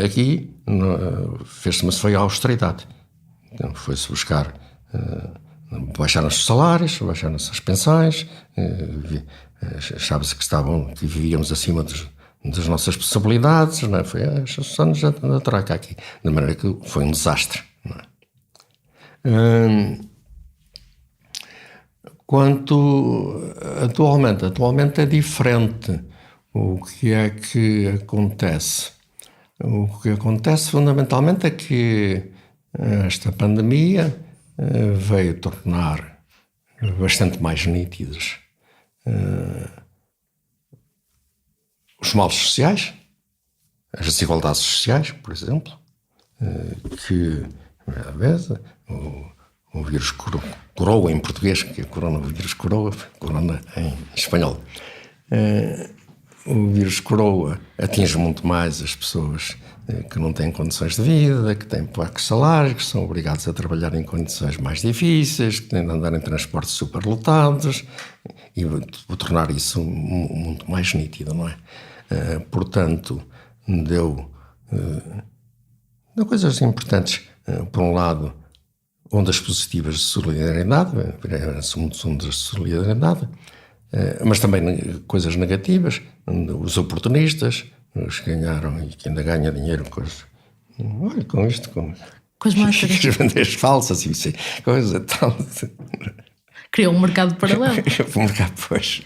Aqui fez-se, mas foi a austeridade. Então, foi-se buscar, baixaram-se os salários, baixaram-se as pensões, achava-se que vivíamos acima das nossas possibilidades, não é? Foi estes anos da troca aqui, de maneira que foi um desastre, não é? Quanto atualmente é diferente. O que é que acontece? O que acontece fundamentalmente é que esta pandemia veio tornar bastante mais nítidos os males sociais, as desigualdades sociais, por exemplo, que, a primeira vez, o vírus coroa em português, que é coronavírus coroa, corona em espanhol. O vírus coroa atinge muito mais as pessoas que não têm condições de vida, que têm poucos salários, que são obrigados a trabalhar em condições mais difíceis, que têm de andar em transportes superlotados, e vou tornar isso muito mais nítido, não é? Portanto, deu coisas importantes. Por um lado, ondas positivas de solidariedade, muitas ondas de solidariedade, mas também coisas negativas, os oportunistas, os que ganharam e que ainda ganham dinheiro com isto, com as máscaras, as bandeiras falsas e coisa tal. Criou um mercado paralelo. Um mercado, pois.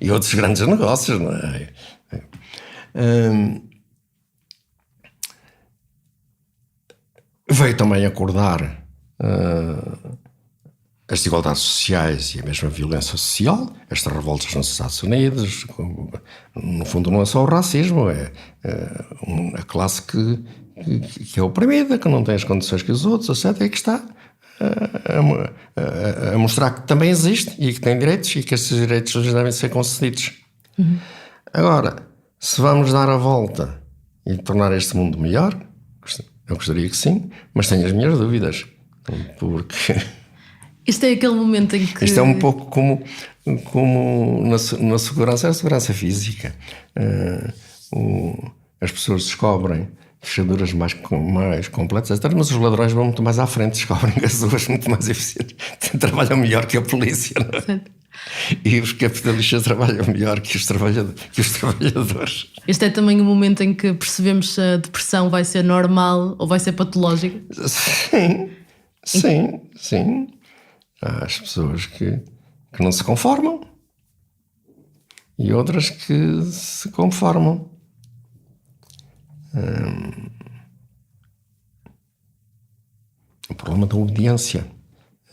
E outros grandes negócios, não é? Veio também acordar as desigualdades sociais e a mesma violência social, estas revoltas nos Estados Unidos, no fundo não é só o racismo, é a classe que é oprimida, que não tem as condições que os outros, etc., e que está a mostrar que também existe e que tem direitos e que esses direitos devem ser concedidos. Uhum. Agora, se vamos dar a volta e tornar este mundo melhor, eu gostaria que sim, mas tenho as minhas dúvidas, porque... Isto é aquele momento em que... Isto é um pouco como na segurança, é a segurança física. As pessoas descobrem fechaduras mais completas, etc., mas os ladrões vão muito mais à frente, descobrem as ruas muito mais eficientes, trabalham melhor que a polícia. Não é? E os capitalistas trabalham melhor que os trabalhadores. Este é também o momento em que percebemos se a depressão vai ser normal ou vai ser patológica? Sim. Há as pessoas que não se conformam e outras que se conformam. O problema da obediência.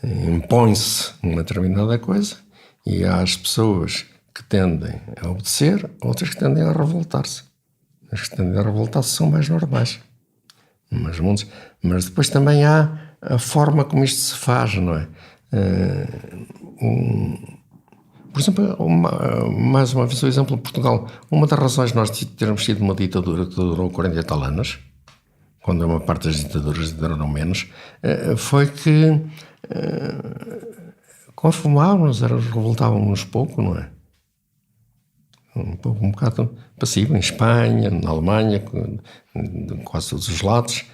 Impõe-se uma determinada coisa e há as pessoas que tendem a obedecer, outras que tendem a revoltar-se. As que tendem a revoltar-se são mais normais. Mas depois também há a forma como isto se faz, não é? Por exemplo, mais uma vez o exemplo de Portugal. Uma das razões de nós termos tido uma ditadura que durou 40 e tal anos, quando uma parte das ditaduras duraram menos, foi que conformávamos, revoltávamos pouco, não é? Um bocado passivo. Em Espanha, na Alemanha, de quase todos os lados,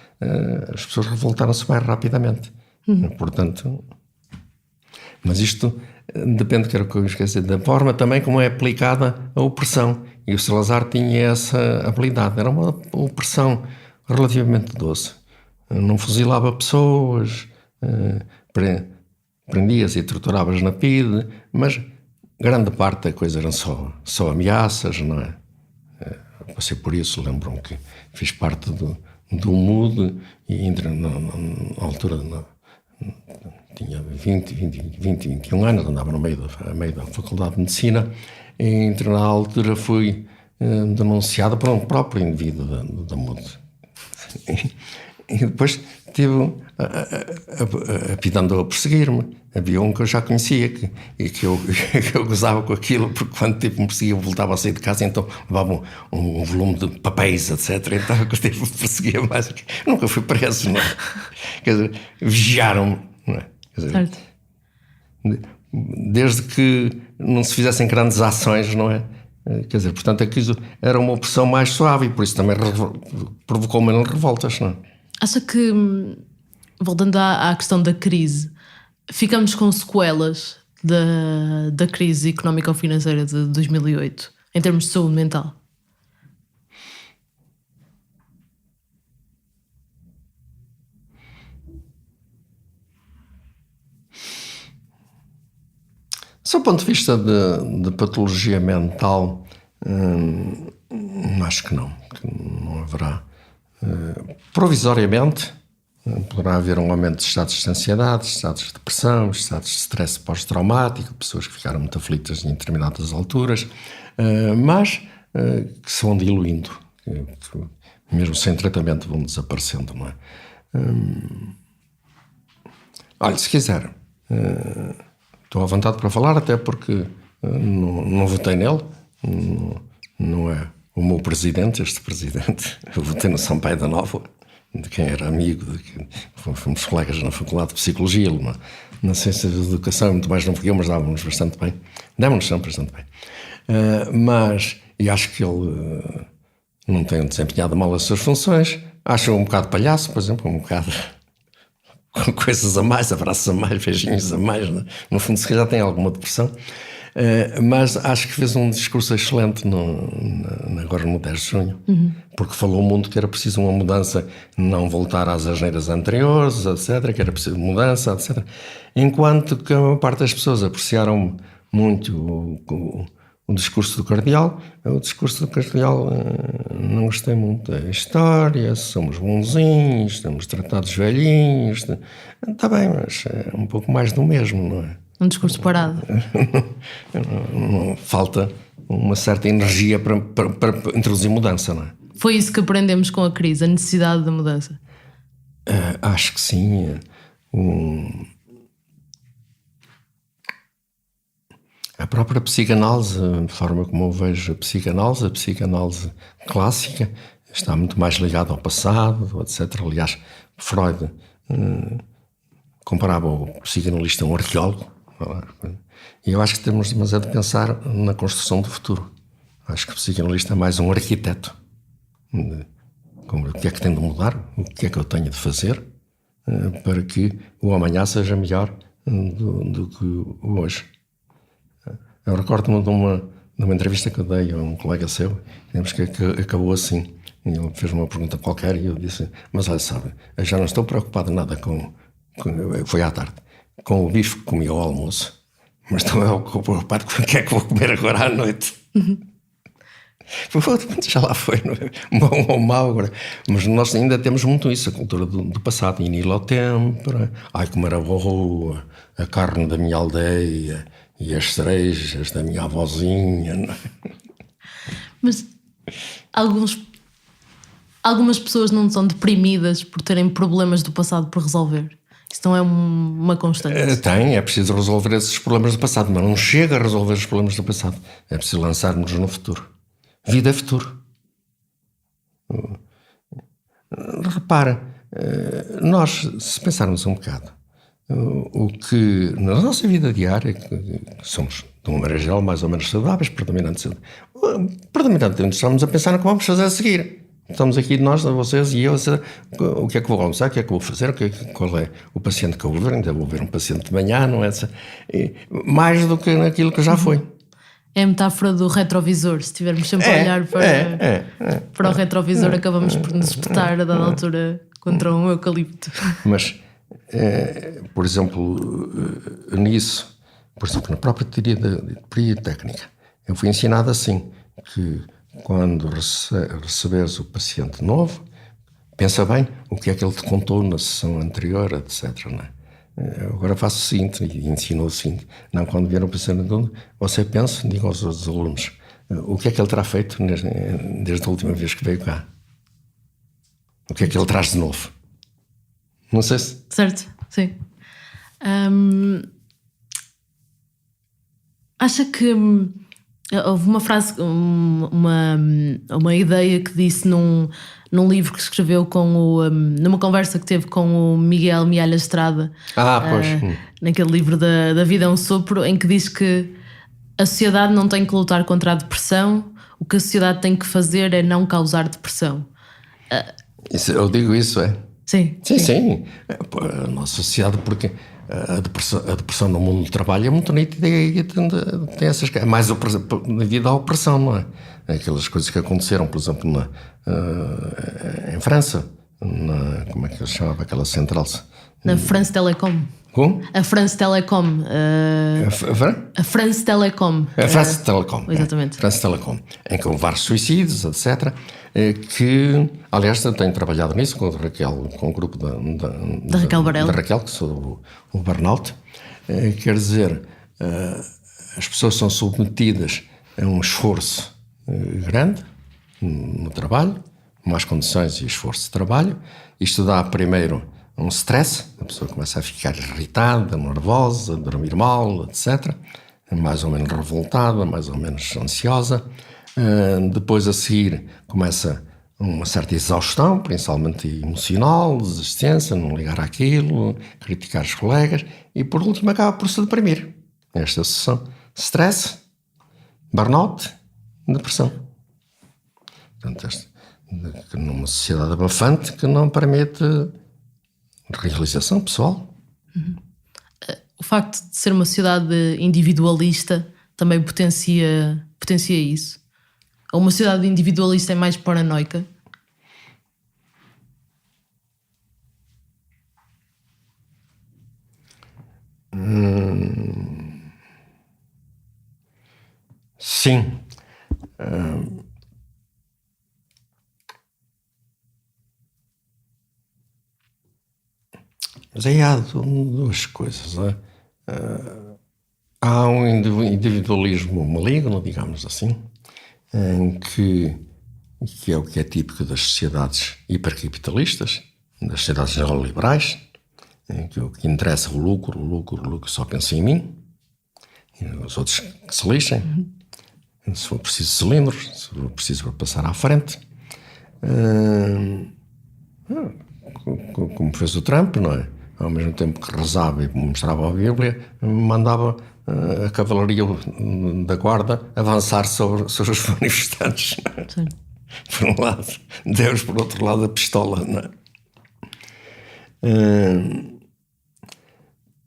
as pessoas revoltaram-se mais rapidamente. Portanto, mas isto depende, que era o que eu esqueci, da forma também como é aplicada a opressão. E o Salazar tinha essa habilidade. Era uma opressão relativamente doce. Não fuzilava pessoas, prendia-se e torturava-as na PIDE, mas grande parte da coisa eram só ameaças, não é? Passei por isso, lembram que fiz parte do MUD e na altura tinha 21 anos, andava no meio da Faculdade de Medicina, e na altura fui denunciado por um próprio indivíduo da MUD. E depois tive a PIDE andou a perseguir-me. Havia um que eu já conhecia que eu gozava com aquilo, porque quando me perseguia eu voltava a sair de casa, então levava um volume de papéis, etc. Então eu perseguia mais. Nunca fui preso, não é? Quer dizer, vigiaram-me, não é? Quer dizer, certo. Desde que não se fizessem grandes ações, não é? Quer dizer, portanto, aquilo era uma opressão mais suave e por isso também provocou menos revoltas, não é? Acha que, voltando à questão da crise, ficamos com sequelas da crise económico-financeira de 2008, em termos de saúde mental? Do ponto de vista de patologia mental, acho que não haverá. Provisoriamente, poderá haver um aumento de estados de ansiedade, estados de depressão, estados de stress pós-traumático, pessoas que ficaram muito aflitas em determinadas alturas, mas que se vão diluindo, que mesmo sem tratamento vão desaparecendo, não é? Olha, se quiser, estou à vontade para falar, até porque não votei nele, não é o meu presidente, este presidente. Eu votei no Sampaio da Nova, de quem era amigo, fomos colegas na Faculdade de Psicologia, na Ciência da Educação, muito mais não porque eu, mas dávamos bastante bem. Dávamos sempre bastante bem. E acho que ele não tem desempenhado mal as suas funções. Acho um bocado palhaço, por exemplo, um bocado com coisas a mais, abraços a mais, beijinhos a mais. Né? No fundo, se calhar tem alguma depressão. Mas acho que fez um discurso excelente agora no 10 de junho, porque falou muito que era preciso uma mudança, não voltar às asneiras anteriores, etc., que era preciso mudança, etc. Enquanto que a maior parte das pessoas apreciaram muito o discurso do Cardeal. O discurso do Cardeal não gostei muito da história, somos bonzinhos, estamos tratados velhinhos. Está bem, mas é um pouco mais do mesmo, não é? Um discurso parado. Falta uma certa energia para introduzir mudança, não é? Foi isso que aprendemos com a crise, a necessidade da mudança? Acho que sim. A própria psicanálise, a forma como eu vejo a psicanálise clássica, está muito mais ligada ao passado, etc. Aliás, Freud comparava o psicanalista a um arqueólogo. E eu acho que temos demasiado de pensar na construção do futuro. Acho que o psicanalista é mais um arquiteto. O que é que tem de mudar? O que é que eu tenho de fazer para que o amanhã seja melhor do que o hoje? Eu recordo-me de uma entrevista que eu dei a um colega seu, que acabou assim. Ele fez uma pergunta qualquer e eu disse: mas olha, sabe, eu já não estou preocupado nada foi à tarde, com o bife que comi ao almoço, mas estou preocupado com o que é que vou comer agora à noite. Já lá foi, não é? Bom ou mau agora. Mas nós ainda temos muito isso, a cultura do passado. Ir ao templo, comer a boa, a carne da minha aldeia e as cerejas da minha avózinha. Não é? Mas algumas pessoas não são deprimidas por terem problemas do passado por resolver. Isso não é uma constante. É preciso resolver esses problemas do passado, mas não chega a resolver os problemas do passado. É preciso lançarmos no futuro. Vida é futuro. Repara, nós, se pensarmos um bocado, o que na nossa vida diária, que somos, de uma maneira geral, mais ou menos saudáveis, predominantemente estamos a pensar no que vamos fazer a seguir. Estamos aqui nós, vocês e eu, o que é que vou almoçar, o que é que vou fazer, qual é o paciente que eu vou ver, ainda vou ver um paciente de manhã, não é? Mais do que naquilo que já foi. É a metáfora do retrovisor. Se estivermos sempre a olhar para o retrovisor, acabamos por nos espetar a dada altura contra um eucalipto. Mas, por exemplo, nisso, por exemplo, na própria teoria técnica, eu fui ensinado assim, que quando receberes o paciente novo, pensa bem o que é que ele te contou na sessão anterior, etc. Não é? Agora faço o seguinte, e ensino o seguinte: não, quando vier um paciente novo, você pensa, diga aos outros alunos, o que é que ele terá feito desde a última vez que veio cá? O que é que ele traz de novo? Não sei se... Certo, sim. Acha que houve uma frase, uma ideia que disse num livro que escreveu numa conversa que teve com o Miguel Mialha Estrada, pois. naquele livro da Vida é um Sopro, em que diz que a sociedade não tem que lutar contra a depressão, o que a sociedade tem que fazer é não causar depressão. Eu digo isso, é? Sim. Sim. A nossa sociedade, porque a depressão no mundo do trabalho é muito nítida e tem essas... Mais devido à opressão, não é? Aquelas coisas que aconteceram, por exemplo, em França, como é que se chamava aquela central? Na France Telecom. Como? A France Telecom. A France Telecom. A France Telecom. Exatamente. France Telecom, em que houve vários suicídios, etc. Que, aliás, eu tenho trabalhado nisso com a Raquel, com o grupo da Raquel Varela. Da Raquel, que sou o burnout. Quer dizer, as pessoas são submetidas a um esforço grande no trabalho, más condições e esforço de trabalho. Isto dá primeiro um stress, a pessoa começa a ficar irritada, nervosa, dormir mal, etc. Mais ou menos revoltada, mais ou menos ansiosa. Depois a seguir começa uma certa exaustão, principalmente emocional, desistência, não ligar àquilo, criticar os colegas e por último acaba por se deprimir. Esta sucessão: stress, burnout, depressão. Portanto, numa sociedade abafante que não permite realização pessoal. O facto de ser uma sociedade individualista também potencia isso? Ou uma sociedade individualista é mais paranoica? Sim. Mas aí há duas coisas. Não é? Há um individualismo maligno, digamos assim, em que é o que é típico das sociedades hipercapitalistas, das sociedades neoliberais, em que o que interessa é o lucro, só pensa em mim, e os outros que se lixem, se for preciso cilindros, se for preciso passar à frente. Como fez o Trump, não é? Ao mesmo tempo que rezava e mostrava a Bíblia, mandava a cavalaria da guarda avançar sobre os manifestantes. Sim. Por um lado, Deus, por outro lado, a pistola. Não é?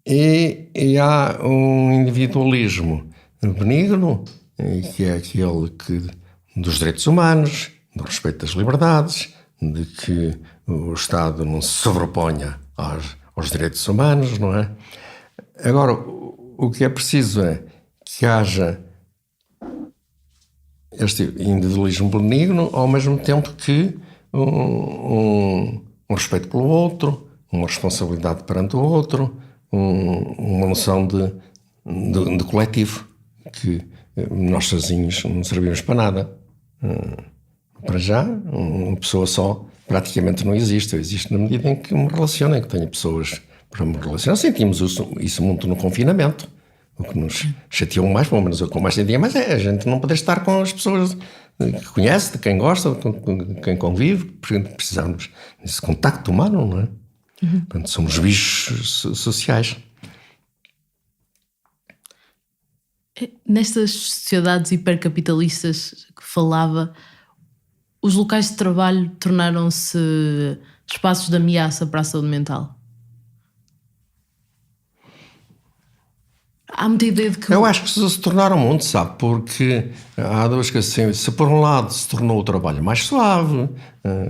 E há um individualismo benigno, que é aquele dos direitos humanos, do respeito das liberdades, de que o Estado não se sobreponha aos direitos humanos, não é? Agora, o que é preciso é que haja este individualismo benigno, ao mesmo tempo que um respeito pelo outro, uma responsabilidade perante o outro, uma noção de coletivo, que nós sozinhos não servimos para nada. Para já, uma pessoa só praticamente não existe. Existe na medida em que me relaciono, em que tenho pessoas para me relacionar. Sentimos isso muito no confinamento. O que nos chateou mais, pelo menos o que eu mais sentia mais, é a gente não poder estar com as pessoas que conhece, de quem gosta, com quem convive, porque precisamos desse contacto humano, não é? Portanto, somos bichos sociais. Nestas sociedades hipercapitalistas que falava, os locais de trabalho tornaram-se espaços de ameaça para a saúde mental. Há muita ideia de que... Eu acho que se tornaram muito, sabe? Porque há duas coisas assim. Se por um lado se tornou o trabalho mais suave,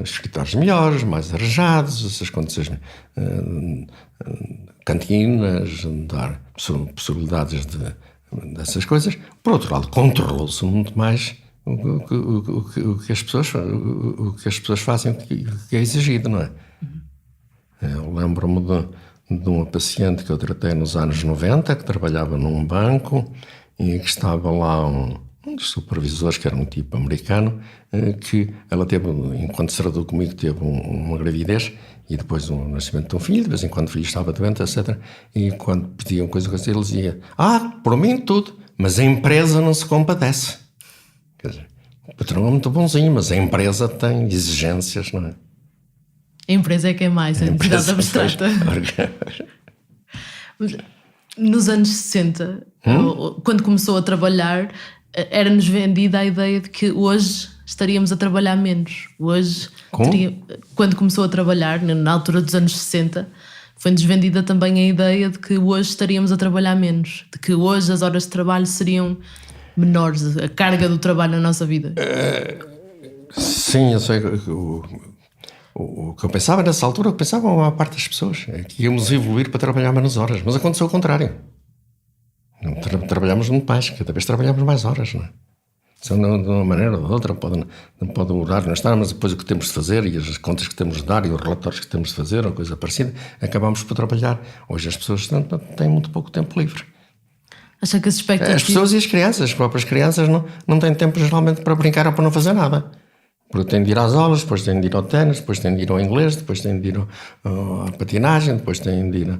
escritórios melhores, mais arejados, essas condições, cantinas, dar possibilidades dessas coisas. Por outro lado, controlou-se muito mais o que as pessoas fazem, o que é exigido, não é? Eu lembro-me de uma paciente que eu tratei nos anos 90, que trabalhava num banco e que estava lá um dos supervisores, que era um tipo americano, que ela teve, enquanto se tratou comigo, teve uma gravidez e depois o nascimento de um filho, de vez em quando o filho estava doente, etc. E quando pediam coisa assim, ele dizia: por mim tudo, mas a empresa não se compadece. Quer dizer, o patrão é muito bonzinho, mas a empresa tem exigências, não é? A empresa é que é mais, a entidade abstrata. Nos anos 60, quando começou a trabalhar, era-nos vendida a ideia de que hoje estaríamos a trabalhar menos. Hoje, quando começou a trabalhar, na altura dos anos 60, foi-nos vendida também a ideia de que hoje estaríamos a trabalhar menos. De que hoje as horas de trabalho seriam menores, a carga do trabalho na nossa vida. Sim, eu sei. O que eu pensava nessa altura, a maior parte das pessoas, é que íamos evoluir para trabalhar menos horas. Mas aconteceu o contrário. Trabalhamos muito mais, cada vez trabalhamos mais horas, não é? De uma maneira ou de outra, não pode o horário não estar, mas depois o que temos de fazer e as contas que temos de dar e os relatórios que temos de fazer, ou coisa parecida, acabamos por trabalhar. Hoje as pessoas têm muito pouco tempo livre. Acha que as expectativas... As pessoas e as crianças, as próprias crianças não têm tempo geralmente para brincar ou para não fazer nada. Porque têm de ir às aulas, depois têm de ir ao ténis, depois têm de ir ao inglês, depois têm de ir à patinagem, depois têm de ir não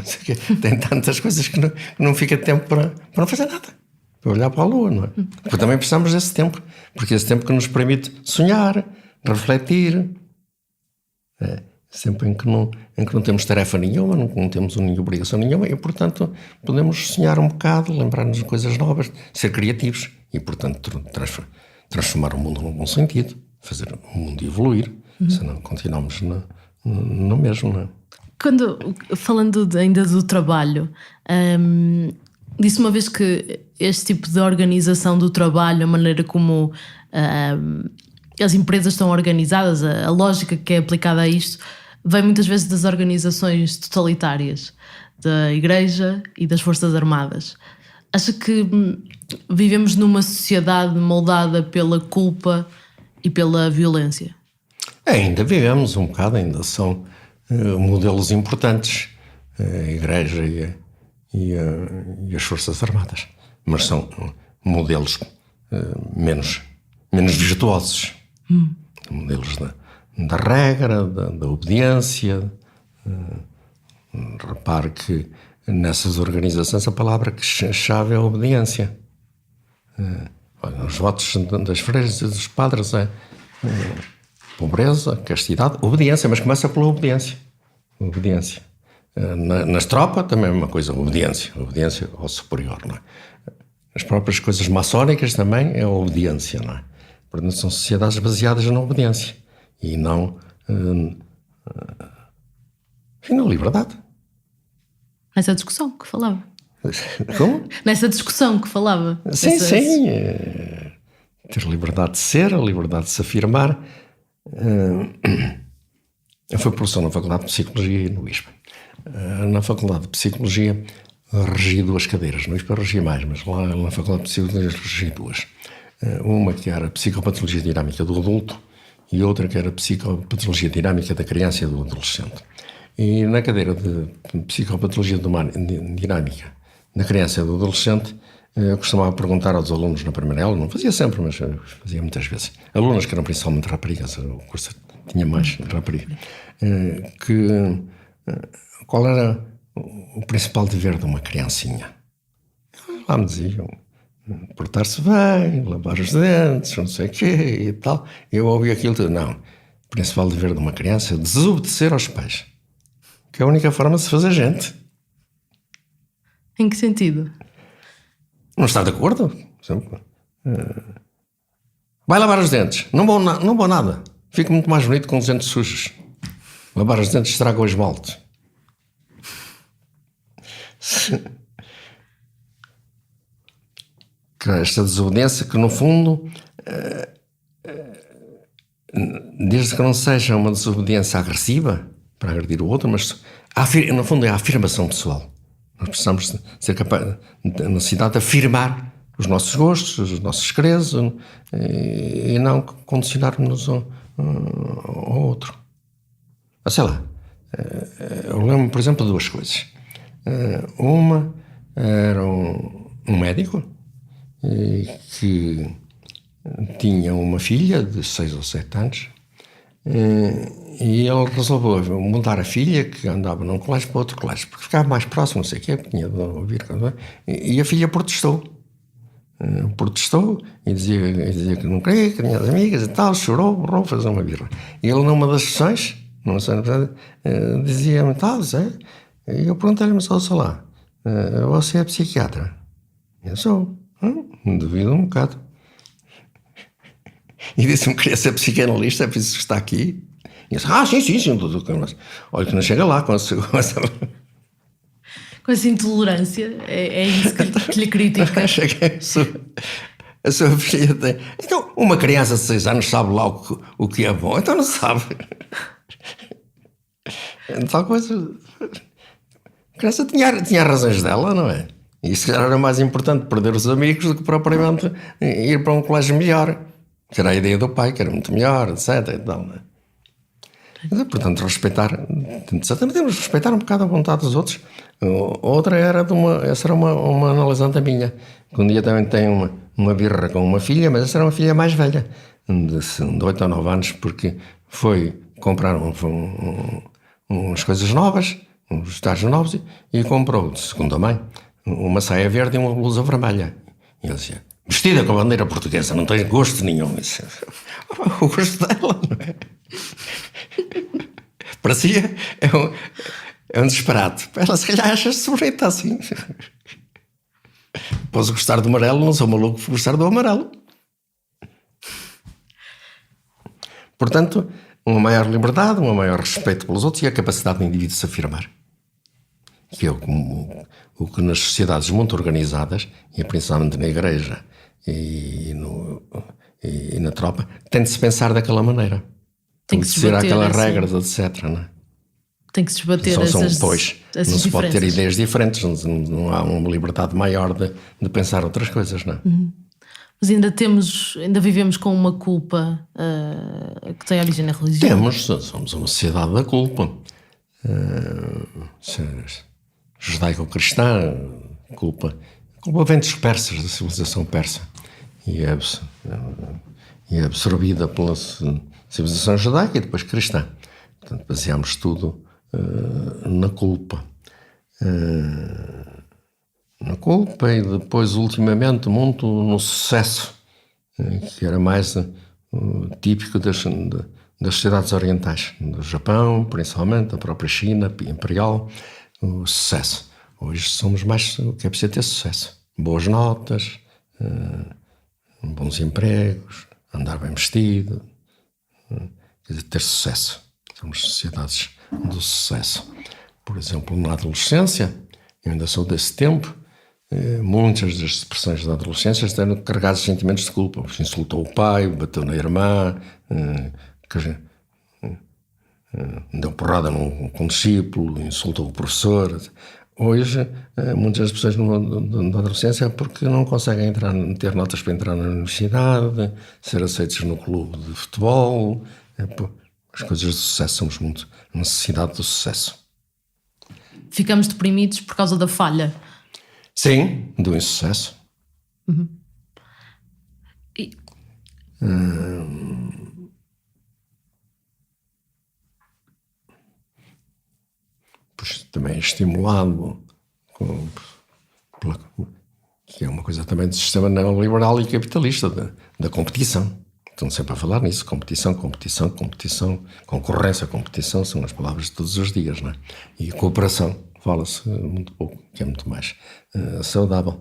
sei o quê. Tem tantas coisas que não fica tempo para não fazer nada, para olhar para a lua, não é? Porque também precisamos desse tempo, porque esse tempo que nos permite sonhar, refletir, sempre em que não temos tarefa nenhuma, não temos nenhuma obrigação nenhuma, e portanto podemos sonhar um bocado, lembrar-nos de coisas novas, ser criativos e portanto transformar o mundo num bom sentido, fazer o mundo evoluir, senão continuamos no mesmo, não é? Falando ainda do trabalho, disse uma vez que este tipo de organização do trabalho, a maneira como as empresas estão organizadas, a lógica que é aplicada a isto, vem muitas vezes das organizações totalitárias, da Igreja e das Forças Armadas. Acha que vivemos numa sociedade moldada pela culpa e pela violência? Ainda vivemos um bocado, ainda são modelos importantes, a Igreja e as Forças Armadas, mas são modelos menos virtuosos, modelos da regra, da obediência. Repare que nessas organizações a palavra-chave é a obediência. Os votos das freiras e dos padres é pobreza, castidade, obediência, mas começa pela obediência. Nas tropas também é uma coisa, obediência ao superior, não é? As próprias coisas maçónicas também é a obediência, não é? Portanto, são sociedades baseadas na obediência e não na liberdade. Essa discussão que falava. Como? Nessa discussão que falava. Sim, sim. Ter liberdade de ser, a liberdade de se afirmar. Eu fui professor na Faculdade de Psicologia e no ISPA. Na Faculdade de Psicologia regi 2 cadeiras. No ISPA regi mais, mas lá na Faculdade de Psicologia regi 2. Uma que era Psicopatologia Dinâmica do Adulto e outra que era Psicopatologia Dinâmica da Criança e do Adolescente. E na cadeira de Psicopatologia Dinâmica da Criança e do Adolescente, eu costumava perguntar aos alunos na primeira aula, não fazia sempre, mas fazia muitas vezes, alunas que eram principalmente raparigas, o curso tinha mais raparigas, qual era o principal dever de uma criancinha. Lá me diziam, portar-se bem, lavar os dentes, não sei o quê e tal. Eu ouvi aquilo tudo. Não, o principal dever de uma criança é desobedecer aos pais, que é a única forma de se fazer gente. Em que sentido? Não está de acordo? Por exemplo, vai lavar os dentes. Não vou nada. Fico muito mais bonito com os dentes sujos. Lavar os dentes estraga o esmalte. Esta desobediência que, no fundo, desde que não seja uma desobediência agressiva para agredir o outro, mas no fundo é a afirmação pessoal. Nós precisamos ser capazes, a necessidade de afirmar os nossos gostos, os nossos credos e não condicionarmos ao outro. Sei lá, eu lembro, por exemplo, de 2 coisas. Uma era um médico que tinha uma filha de 6 ou 7 anos e ele resolveu mudar a filha, que andava num colégio, para outro colégio, porque ficava mais próximo, não sei o quê, tinha de ouvir, e a filha protestou e dizia que não queria, que tinha as amigas e tal, chorou, borrou, fez uma birra. E ele, numa das sessões, dizia-me tal, e eu perguntei-lhe, mas olha lá, você é psiquiatra? Eu sou. Duvido um bocado. E disse-me que queria ser psicanalista, é por isso que está aqui. E eu disse, sim, tudo. Olha que não chega lá com essa... Com essa intolerância, é isso que lhe critica. A sua filha tem... Então, uma criança de 6 anos sabe lá o que é bom, então não sabe. Tal coisa... A criança tinha razões dela, não é? E se calhar era mais importante perder os amigos do que propriamente ir para um colégio melhor. Que era a ideia do pai, que era muito melhor, etc. E tal, não é? Mas, portanto, certamente temos de respeitar um bocado a vontade dos outros. Outra era essa era uma analisante minha, que um dia também tem uma birra com uma filha, mas essa era uma filha mais velha, de 8 ou 9 anos, porque foi comprar umas coisas novas, uns estágios novos, e comprou, segundo a mãe, uma saia verde e uma blusa vermelha. E ele dizia, vestida com a bandeira portuguesa, não tem gosto nenhum. Isso. O gosto dela, não é? Parecia, é um disparate. Ela se calhar acha-se bonita assim. Posso gostar do amarelo, não sou maluco por gostar do amarelo. Portanto, uma maior liberdade, um maior respeito pelos outros e a capacidade do indivíduo de se afirmar. Que é o que nas sociedades muito organizadas, e principalmente na igreja e na tropa, tem de se pensar daquela maneira. Tem que se ser aquelas regras, etc. Não é? Tem que se debater essas não se pode ter ideias diferentes, não há uma liberdade maior de pensar outras coisas, não é? Mas ainda vivemos com uma culpa que tem origem na religião. Somos uma sociedade da culpa. Judaico-cristã, a culpa vem dos persas, da civilização persa, e é absorvida pela civilização judaica e depois cristã. Portanto, baseamos tudo na culpa. Na culpa e depois, ultimamente, muito no sucesso, que era mais típico das sociedades orientais, do Japão, principalmente, da própria China, imperial, o sucesso. Hoje somos mais o que é preciso ter sucesso. Boas notas, bons empregos, andar bem vestido, quer dizer, ter sucesso. Somos sociedades do sucesso. Por exemplo, na adolescência, eu ainda sou desse tempo, muitas das expressões da adolescência estão carregadas de sentimentos de culpa. Insultou o pai, bateu na irmã, deu porrada num condiscípulo, insultou o professor. Hoje, muitas pessoas da adolescência é porque não conseguem ter notas para entrar na universidade, ser aceitos no clube de futebol. As coisas de sucesso, somos muito necessidade do sucesso. Ficamos deprimidos por causa da falha. Sim, do insucesso. Pois também é estimulado, que é uma coisa também do sistema neoliberal e capitalista, da competição. Estão sempre a falar nisso, competição, concorrência, competição, são as palavras de todos os dias, não é? E cooperação, fala-se muito pouco, que é muito mais saudável.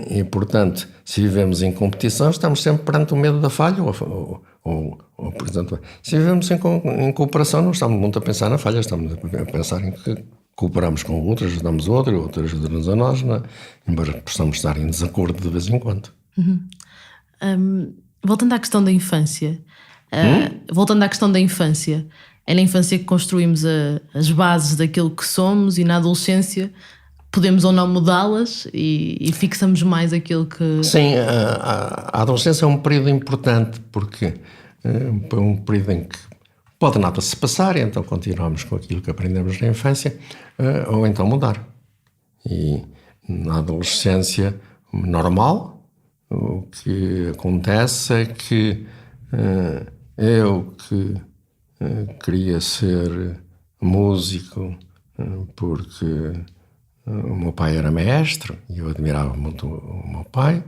E, portanto, se vivemos em competição, estamos sempre perante o medo da falha, ou por exemplo, se vivemos em cooperação, não estamos muito a pensar na falha, estamos a pensar em que cooperamos com o outro, ajudamos o outro ajuda-nos a nós, não é? Embora possamos estar em desacordo de vez em quando. Voltando à questão da infância, é na infância que construímos as bases daquilo que somos, e na adolescência podemos ou não mudá-las e fixamos mais aquilo que... Sim, a adolescência é um período importante porque é um período em que pode nada se passar e então continuamos com aquilo que aprendemos na infância, ou então mudar. E na adolescência normal, o que acontece é que eu que queria ser músico porque o meu pai era maestro e eu admirava muito o meu pai,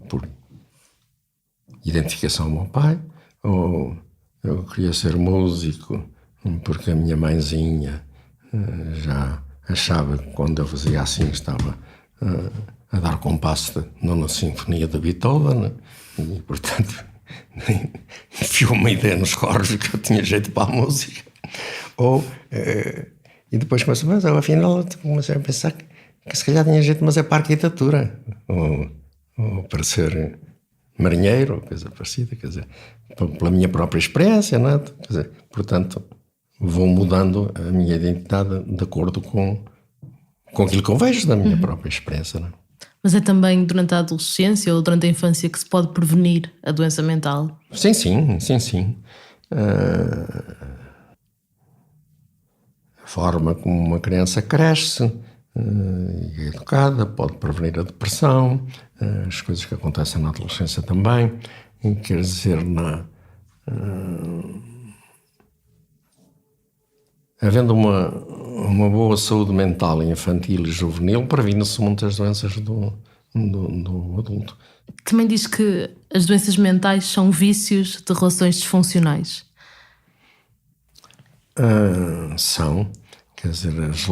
por identificação ao meu pai, ou eu queria ser músico porque a minha mãezinha já achava que quando eu fazia assim estava a dar compasso da Nona Sinfonia de Beethoven, e portanto enfiou uma ideia nos corpos que eu tinha jeito para a música. E depois comecei, mas afinal comecei a pensar que se calhar tinha jeito, mas é para a arquitetura, ou para ser marinheiro, coisa parecida, quer dizer, pela minha própria experiência, não é? Quer dizer, portanto, vou mudando a minha identidade de acordo com aquilo que eu vejo da minha própria experiência, não é? Mas é também durante a adolescência ou durante a infância que se pode prevenir a doença mental? Sim. A forma como uma criança cresce e é educada pode prevenir a depressão, as coisas que acontecem na adolescência também. Quer dizer, havendo uma boa saúde mental infantil e juvenil, previne-se muitas doenças do adulto. Também diz que as doenças mentais são vícios de relações disfuncionais. São, quer dizer, as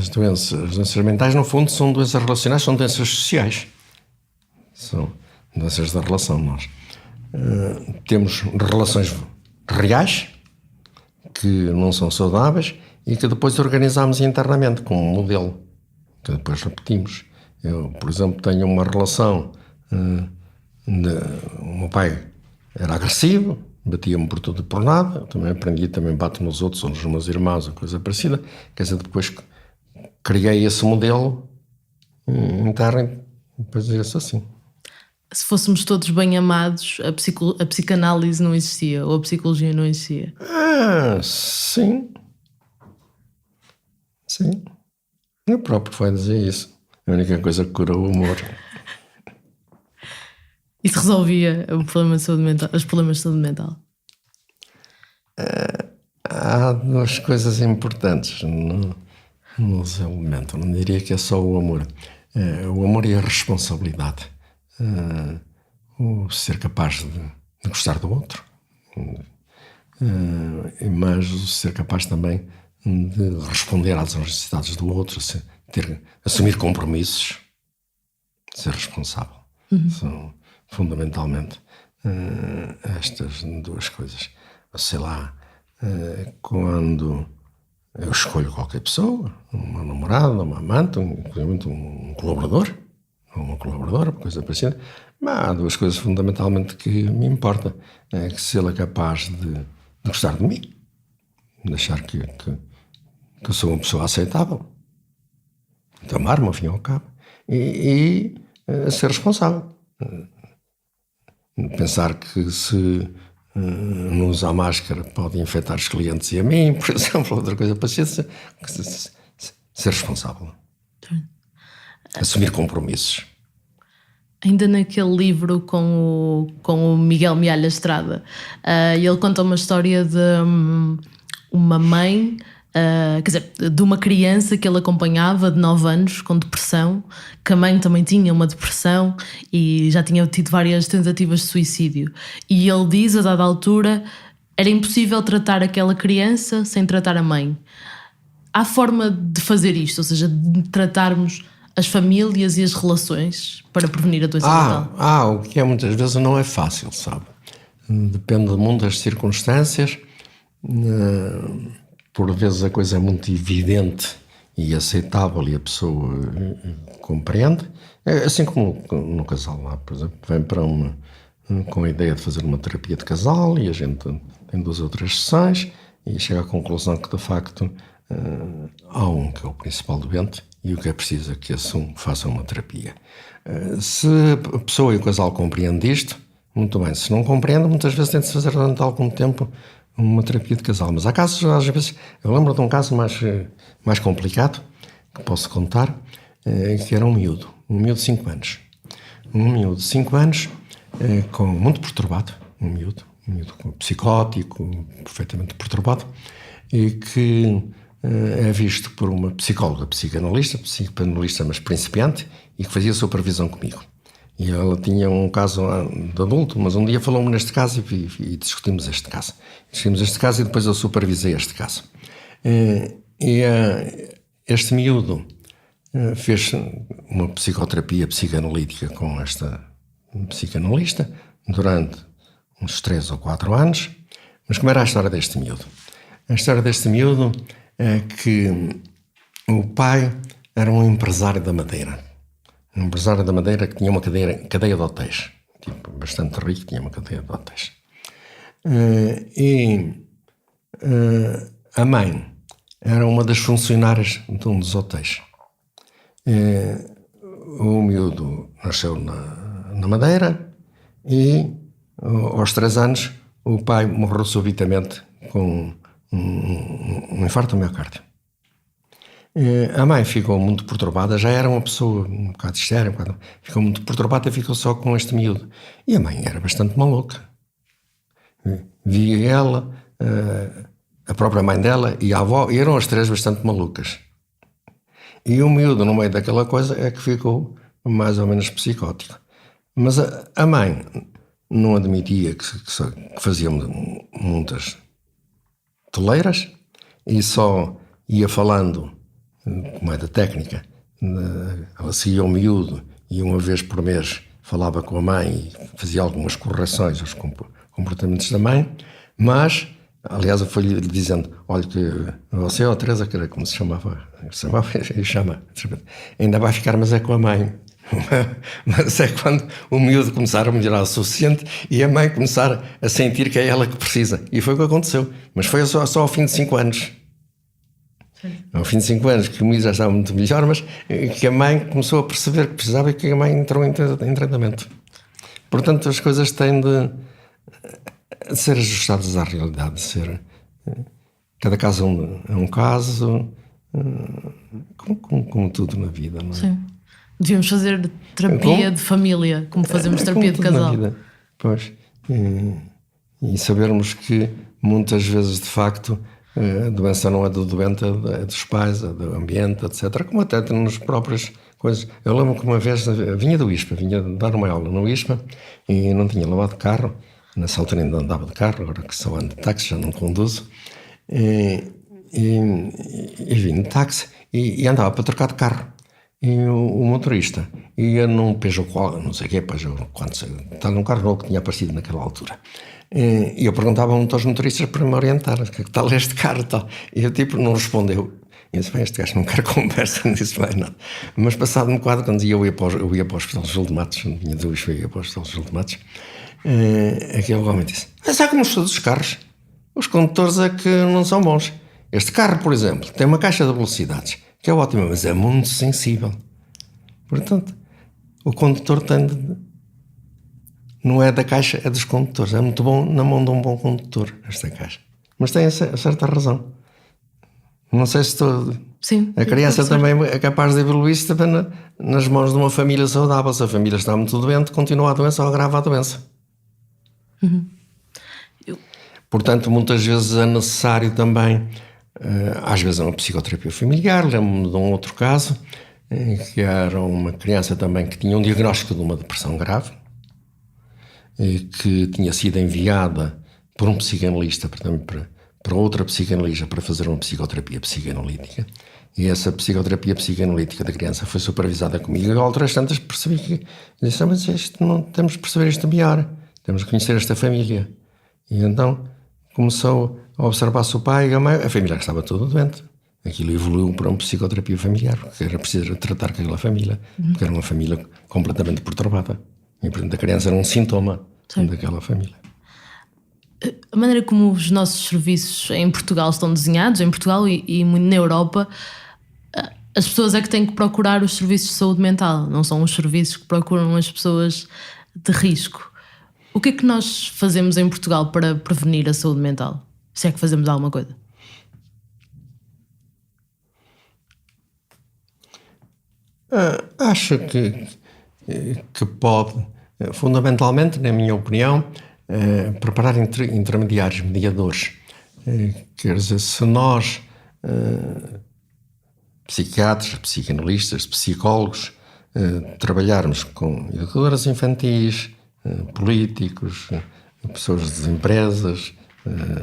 doenças mentais, no fundo, são doenças relacionais, são doenças sociais. São doenças da relação. Nós temos relações reais que não são saudáveis e que depois organizamos internamente com um modelo que depois repetimos. Eu, por exemplo, tenho uma relação o meu pai era agressivo, batia-me por tudo e por nada, eu também aprendi, também bato nos outros ou nos meus irmãos, ou coisa parecida. Quer dizer, depois criei esse modelo interno e depois dizia-se assim. Se fôssemos todos bem amados, a psicanálise não existia, ou a psicologia não existia? Sim. Eu próprio foi dizer isso. A única coisa que cura o humor. Isso resolvia o problema de saúde mental, os problemas de saúde mental? Há duas coisas importantes nos elementos. Não diria que é só o amor. O amor e a responsabilidade. O ser capaz de gostar do outro. Mas o ser capaz também de responder às necessidades do outro, assumir compromissos, ser responsável. São fundamentalmente estas duas coisas. Sei lá, quando eu escolho qualquer pessoa, uma namorada, uma amante, um colaborador, ou uma colaboradora, coisa parecida. Mas há duas coisas fundamentalmente que me importam. É que se ele é capaz de gostar de mim, de achar que eu sou uma pessoa aceitável, de amar-me ao fim e ao cabo, e ser responsável. Pensar que se não usar máscara pode infectar os clientes e a mim, por exemplo, outra coisa parecida, ser responsável. Sim. Assumir compromissos. Ainda naquele livro com o Miguel Mialha Estrada, ele conta uma história de uma mãe, quer dizer, de uma criança que ele acompanhava de 9 anos com depressão, que a mãe também tinha uma depressão e já tinha tido várias tentativas de suicídio. E ele diz, a dada altura, era impossível tratar aquela criança sem tratar a mãe. Há forma de fazer isto, ou seja, de tratarmos as famílias e as relações para prevenir a doença mental? O que é muitas vezes não é fácil, sabe? Depende muito das circunstâncias. Por vezes a coisa é muito evidente e aceitável e a pessoa compreende. É assim como no casal lá, por exemplo, vem para com a ideia de fazer uma terapia de casal e a gente tem 2 ou 3 sessões e chega à conclusão que de facto há um que é o principal doente e o que é preciso é que esse faça uma terapia. Se a pessoa e o casal compreendem isto, muito bem. Se não compreende, muitas vezes tem de se fazer durante algum tempo uma terapia de casal. Mas há casos, às vezes, eu lembro de um caso mais complicado, que posso contar, que era um miúdo de 5 anos. Um miúdo de 5 anos, muito perturbado, um miúdo psicótico, perfeitamente perturbado, e que é visto por uma psicóloga psicanalista, mas principiante, e que fazia supervisão comigo. E ela tinha um caso de adulto, mas um dia falou-me neste caso e discutimos este caso. E depois eu supervisei este caso. Este miúdo fez uma psicoterapia psicanalítica com esta psicanalista durante uns 3 ou 4 anos. Mas como era a história deste miúdo? A história deste miúdo é que o pai era um empresário da Madeira. Um empresário da Madeira que tinha uma cadeia de hotéis. Tipo, bastante rico, tinha uma cadeia de hotéis. A mãe era uma das funcionárias de um dos hotéis. O miúdo nasceu na Madeira e aos 3 anos o pai morreu subitamente com um infarto do miocárdio. A mãe ficou muito perturbada, já era uma pessoa um bocado histérica, ficou muito perturbada e ficou só com este miúdo. E a mãe era bastante maluca. Via ela, a própria mãe dela e a avó, e eram as 3 bastante malucas. E o miúdo, no meio daquela coisa, é que ficou mais ou menos psicótico. Mas a mãe não admitia que fazia muitas toleiras e só ia falando, como é da técnica, ela seguia o miúdo e uma vez por mês falava com a mãe e fazia algumas correções aos comportamentos da mãe, mas, aliás, eu fui-lhe dizendo, olha que você ou a Teresa, que era como se chamava e chama, ainda vai ficar, mas é com a mãe. Mas é quando o miúdo começar a melhorar o suficiente e a mãe começar a sentir que é ela que precisa. E foi o que aconteceu. Mas foi só ao fim de 5 anos. Sim. Ao fim de 5 anos que o miúdo já estava muito melhor, mas que a mãe começou a perceber que precisava e que a mãe entrou em tratamento. Portanto, as coisas têm de ser ajustadas à realidade. Cada caso é um caso, como tudo na vida, não é? Sim. Devíamos fazer terapia de família, como fazemos terapia de casal. Na vida. Pois. E sabermos que muitas vezes, de facto, a doença não é do doente, é dos pais, é do ambiente, etc. Como até nas próprias coisas. Eu lembro que uma vez vinha do ISPA, vinha dar uma aula no ISPA e não tinha lavado de carro. Nessa altura ainda andava de carro, agora que só ando de táxi, já não conduzo. E vim de táxi e andava para trocar de carro. e o motorista ia num Peugeot, não sei o quê, estava num carro novo que tinha aparecido naquela altura. E eu perguntava a um dos motoristas para me orientar, que tal este carro e tal. E o tipo não respondeu. E eu disse, bem, este gajo não quer conversa, não disse mais nada. Mas passado um bocado, quando eu ia para o Hospital Gil de Matos, não tinha dúvidas, eu ia para o Hospital Gil de Matos, aquele homem disse, sabe como todos os carros? Os condutores é que não são bons. Este carro, por exemplo, tem uma caixa de velocidades, que é ótima, mas é muito sensível. Portanto, o condutor não é da caixa, é dos condutores. É muito bom na mão de um bom condutor, esta caixa. Mas tem a certa razão. Não sei se estou... Sim, a criança também é capaz de evoluir-se também nas mãos de uma família saudável. Se a família está muito doente, continua a doença ou agrava a doença. Portanto, muitas vezes é necessário também, às vezes é uma psicoterapia familiar. Lembro-me de um outro caso, que era uma criança também que tinha um diagnóstico de uma depressão grave, que tinha sido enviada por um psicanalista para outra psicanalista para fazer uma psicoterapia psicanalítica. E essa psicoterapia psicanalítica da criança foi supervisada comigo. E a outras tantas percebi que disse, mas isto não, temos que perceber isto melhor, temos que conhecer esta família. E então começou a observar-se o pai e a mãe, a família que estava toda doente. Aquilo evoluiu para uma psicoterapia familiar, porque era preciso tratar com aquela família, porque era uma família completamente perturbada. E, portanto, a criança era um sintoma daquela família. A maneira como os nossos serviços em Portugal estão desenhados, em Portugal e na Europa, as pessoas é que têm que procurar os serviços de saúde mental, não são os serviços que procuram as pessoas de risco. O que é que nós fazemos em Portugal para prevenir a saúde mental? Se é que fazemos alguma coisa? Acho que pode, fundamentalmente, na minha opinião, preparar intermediários, mediadores. Quer dizer, se nós, psiquiatras, psicanalistas, psicólogos, trabalharmos com educadoras infantis, políticos, pessoas das empresas,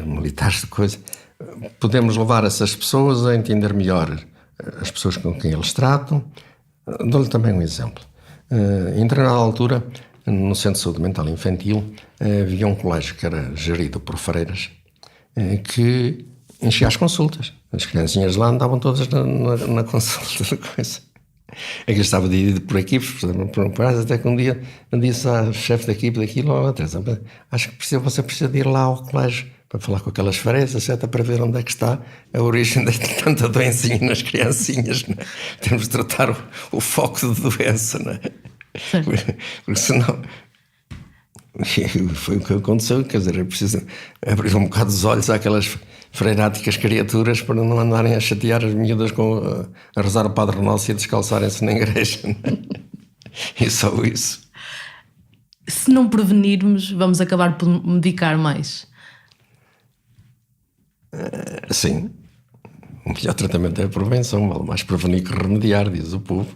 militares de coisa, podemos levar essas pessoas a entender melhor as pessoas com quem eles tratam. Dou-lhe também um exemplo. Em determinada altura, no Centro de Saúde Mental Infantil, havia um colégio que era gerido por freiras que enchia as consultas. As criancinhas lá andavam todas na consulta da coisa. Aquilo estava dividido por equipes, até que um dia disse à chefe da equipe daquilo, Teresa, acho que você precisa de ir lá ao colégio para falar com aquelas freiras, etc., para ver onde é que está a origem de tanta doencinha nas criancinhas. Não é? Temos de tratar o foco de doença, não é? Porque senão... Foi o que aconteceu, quer dizer, é preciso abrir um bocado os olhos àquelas freiráticas criaturas para não andarem a chatear as miúdas a rezar o Padre Nosso e a descalçarem-se na igreja. E só isso. Se não prevenirmos, vamos acabar por medicar mais. Sim. O melhor tratamento é a prevenção, vale mais prevenir que remediar, diz o povo.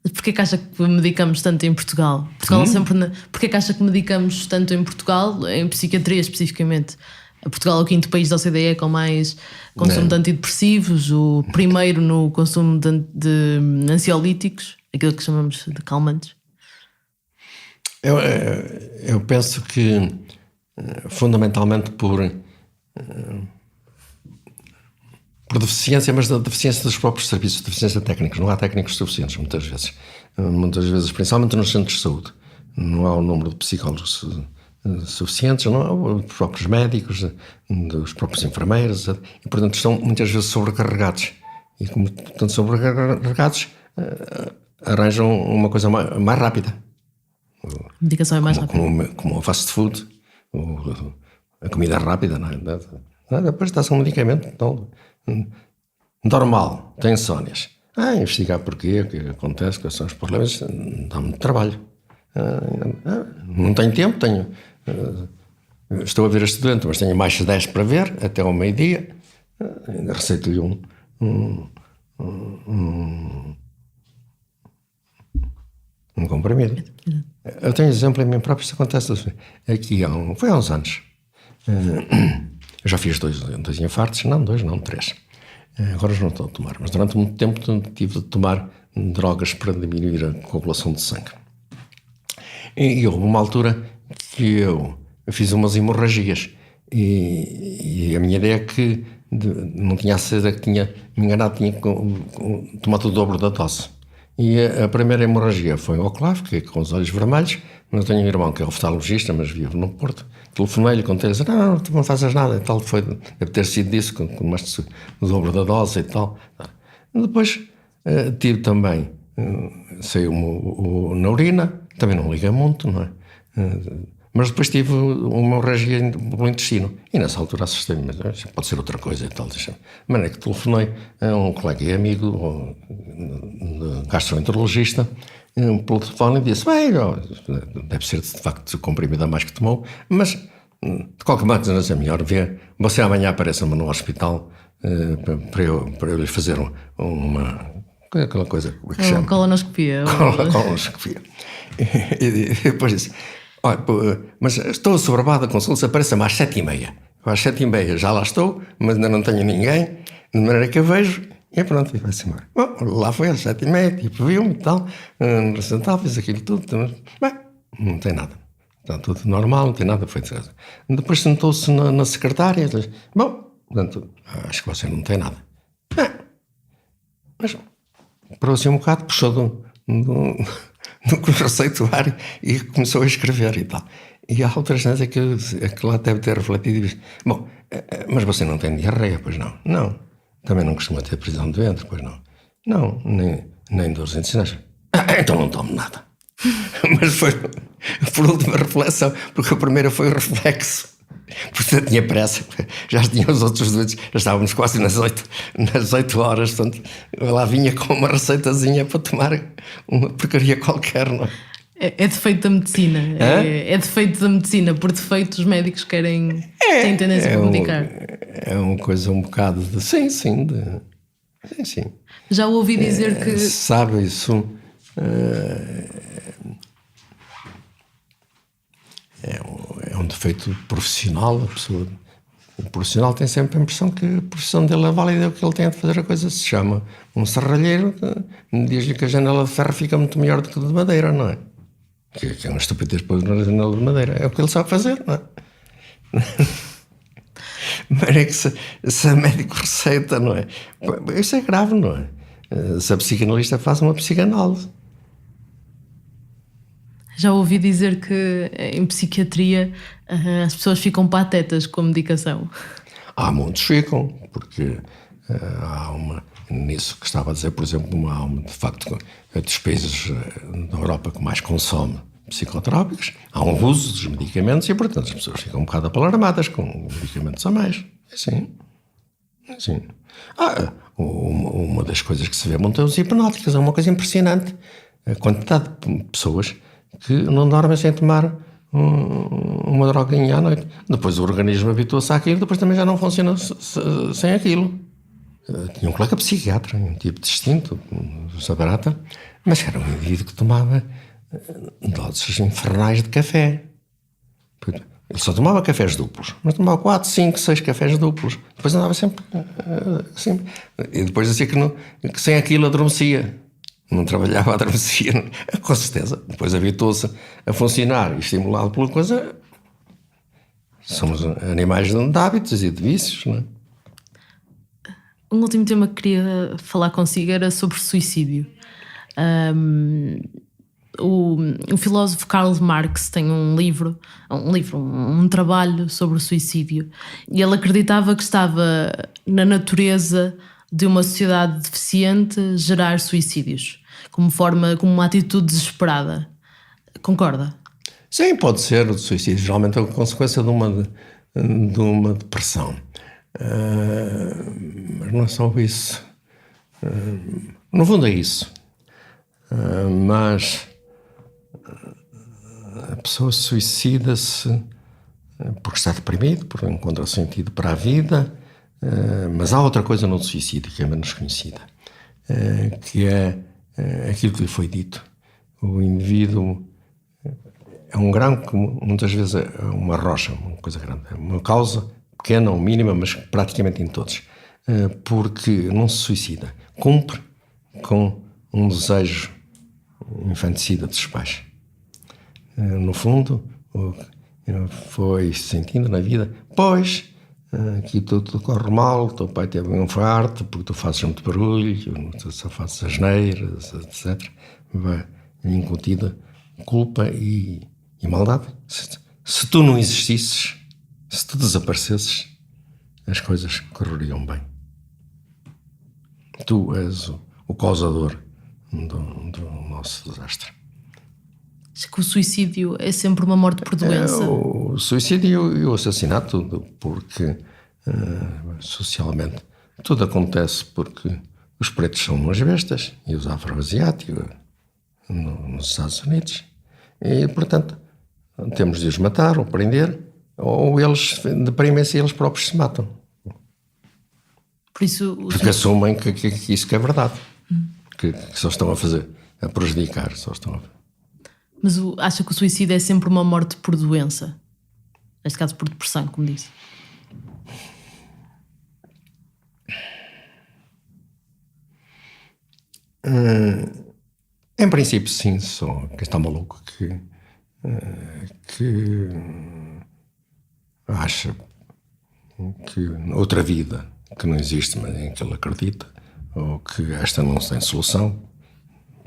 Porquê que acha que medicamos tanto em Portugal? Porquê que acha que medicamos tanto em Portugal, em psiquiatria especificamente? Portugal é o 5º país da OCDE com mais consumo de antidepressivos, o primeiro no consumo de ansiolíticos, aquilo que chamamos de calmantes. Eu penso que fundamentalmente por deficiência, mas da deficiência dos próprios serviços, deficiência técnicos. Não há técnicos suficientes, muitas vezes. Muitas vezes, principalmente nos centros de saúde. Não há o número de psicólogos suficientes, não há os próprios médicos, dos próprios enfermeiros, e, portanto, estão muitas vezes sobrecarregados. E, como estão sobrecarregados, arranjam uma coisa mais rápida. A medicação é mais rápida. Como o fast food, a comida rápida, não é? Depois dá-se um medicamento, então... normal, tem insónias. Investigar porquê, o que acontece, quais são os problemas, dá muito trabalho. Não tenho tempo, estou a ver este doente, mas tenho mais de 10 para ver, até ao meio-dia. Receito-lhe um comprimido. Eu tenho exemplo em mim próprio, isso acontece aqui foi há uns anos. Eu já fiz dois infartos, não 2, não 3. Agora já não estou a tomar, mas durante muito tempo tive de tomar drogas para diminuir a coagulação de sangue. E houve uma altura que eu fiz umas hemorragias e a minha ideia é que não tinha a certeza que tinha me enganado, tinha tomado o dobro da dose. E a primeira hemorragia foi ao clavo, fiquei com os olhos vermelhos, mas tenho um irmão que é oftalmologista, mas vive no Porto. Telefonei-lhe, contei-lhe, não, tu não fazes nada e tal, deve ter sido disso, com mais o dobro da dose e tal. Depois tive também, saiu-me na urina, também não liga muito, não é? Mas depois tive uma hemorragia no intestino. E nessa altura assustei-me, mas pode ser outra coisa e tal. De maneira que telefonei a um colega e amigo, gastroenterologista, pelo telefone e disse, bem, deve ser de facto comprimido a mais que tomou, mas de qualquer maneira é melhor ver. Você amanhã apareça-me no hospital para eu lhe fazer aquela coisa que chama colonoscopia. Colonoscopia. E depois disse, olha, mas estou assoberbado a consulta, apareça-me às 7h30. Às 7h30 já lá estou, mas ainda não tenho ninguém, de maneira que eu vejo, e pronto, e vai-se embora. Bom, lá foi às 7h30, tipo, viu-me e tal, fiz aquilo tudo, bem, não tem nada. Está tudo normal, não tem nada feito. Depois sentou-se na secretária e disse, bom, portanto, acho que você não tem nada. Mas parou assim um bocado, puxou do receituário e começou a escrever e tal. E há outras vezes que lá deve ter refletido e disse, bom, mas você não tem diarreia, pois não? Não. Também não costuma ter prisão de ventre, pois não? Não, nem dores intestinais. Então não tomo nada. Mas foi por última reflexão, porque a primeira foi o reflexo. Porque eu tinha pressa, já tinha os outros doentes, já estávamos quase nas 8 horas, portanto, eu lá vinha com uma receitazinha para tomar uma porcaria qualquer, não é? É defeito da medicina. É defeito da medicina. Por defeito, os médicos têm tendência para medicar. É uma coisa um bocado de... Sim. Já ouvi dizer que... Sabe, isso... É um defeito profissional. O profissional tem sempre a impressão que a profissão dele é válida, o que ele tem de fazer a coisa se chama um serralheiro, diz-lhe que a janela de ferro fica muito melhor do que de madeira, não é? Que é uma estupidez pôr na janela de madeira. É o que ele sabe fazer, não é? Mas é que se a médico receita, não é? Isso é grave, não é? Se a psicanalista faz uma psicanálise. Já ouvi dizer que em psiquiatria as pessoas ficam patetas com a medicação. Há muitos ficam, porque há nisso que estava a dizer, por exemplo, há de facto dos países da Europa que mais consome psicotrópicos, há um uso dos medicamentos e, portanto, as pessoas ficam um bocado apalarmadas com medicamentos a mais. Sim. Uma das coisas que se vê muito é os hipnóticos, é uma coisa impressionante. A quantidade de pessoas que não dormem sem tomar uma droguinha à noite. Depois o organismo habitua-se àquilo, depois também já não funciona sem aquilo. Tinha um colega psiquiatra, um tipo distinto, barata, mas era um indivíduo que tomava doses infernais de café. Ele só tomava cafés duplos, mas tomava 4, 5, 6 cafés duplos. Depois andava sempre assim. E depois dizia que sem aquilo adormecia. Não trabalhava, adormecia. Com certeza. Depois habituou-se a funcionar e estimulado pela coisa. Somos animais de hábitos e de vícios, não é? Um último tema que queria falar consigo era sobre suicídio. O filósofo Karl Marx tem um trabalho sobre o suicídio, e ele acreditava que estava na natureza de uma sociedade deficiente gerar suicídios como uma atitude desesperada. Concorda? Sim, pode ser. O suicídio geralmente é a consequência de uma depressão. Mas não é só isso. No fundo é isso. Mas a pessoa suicida-se porque está deprimido, porque não encontra sentido para a vida. Mas há outra coisa no suicídio que é menos conhecida, que é aquilo que lhe foi dito. O indivíduo é um grão que muitas vezes é uma rocha, uma coisa grande. É uma causa pequena ou mínima, mas praticamente em todos. porque não se suicida. Cumpre com um desejo infanticida dos pais. No fundo, foi sentindo na vida, pois, aqui tudo corre mal, teu pai teve um infarto, porque tu fazes muito barulho, tu só fazes asneiras, etc. Vai incutida culpa e maldade. Se tu não existisses, se tu desaparecesses, as coisas correriam bem. Tu és o causador do nosso desastre. Acho que o suicídio é sempre uma morte por doença. O suicídio e o assassinato, porque socialmente tudo acontece porque os pretos são umas bestas e os afro-asiáticos nos Estados Unidos. E, portanto, temos de os matar ou prender, ou eles deprimem-se e eles próprios se matam. Por isso, porque assumem que isso que é verdade. Que só estão a fazer, a prejudicar. Mas acha que o suicídio é sempre uma morte por doença? Neste caso por depressão, como disse. Em princípio, sim. Só quem está maluco que acha que outra vida que não existe, mas em que ele acredita, ou que esta não tem solução,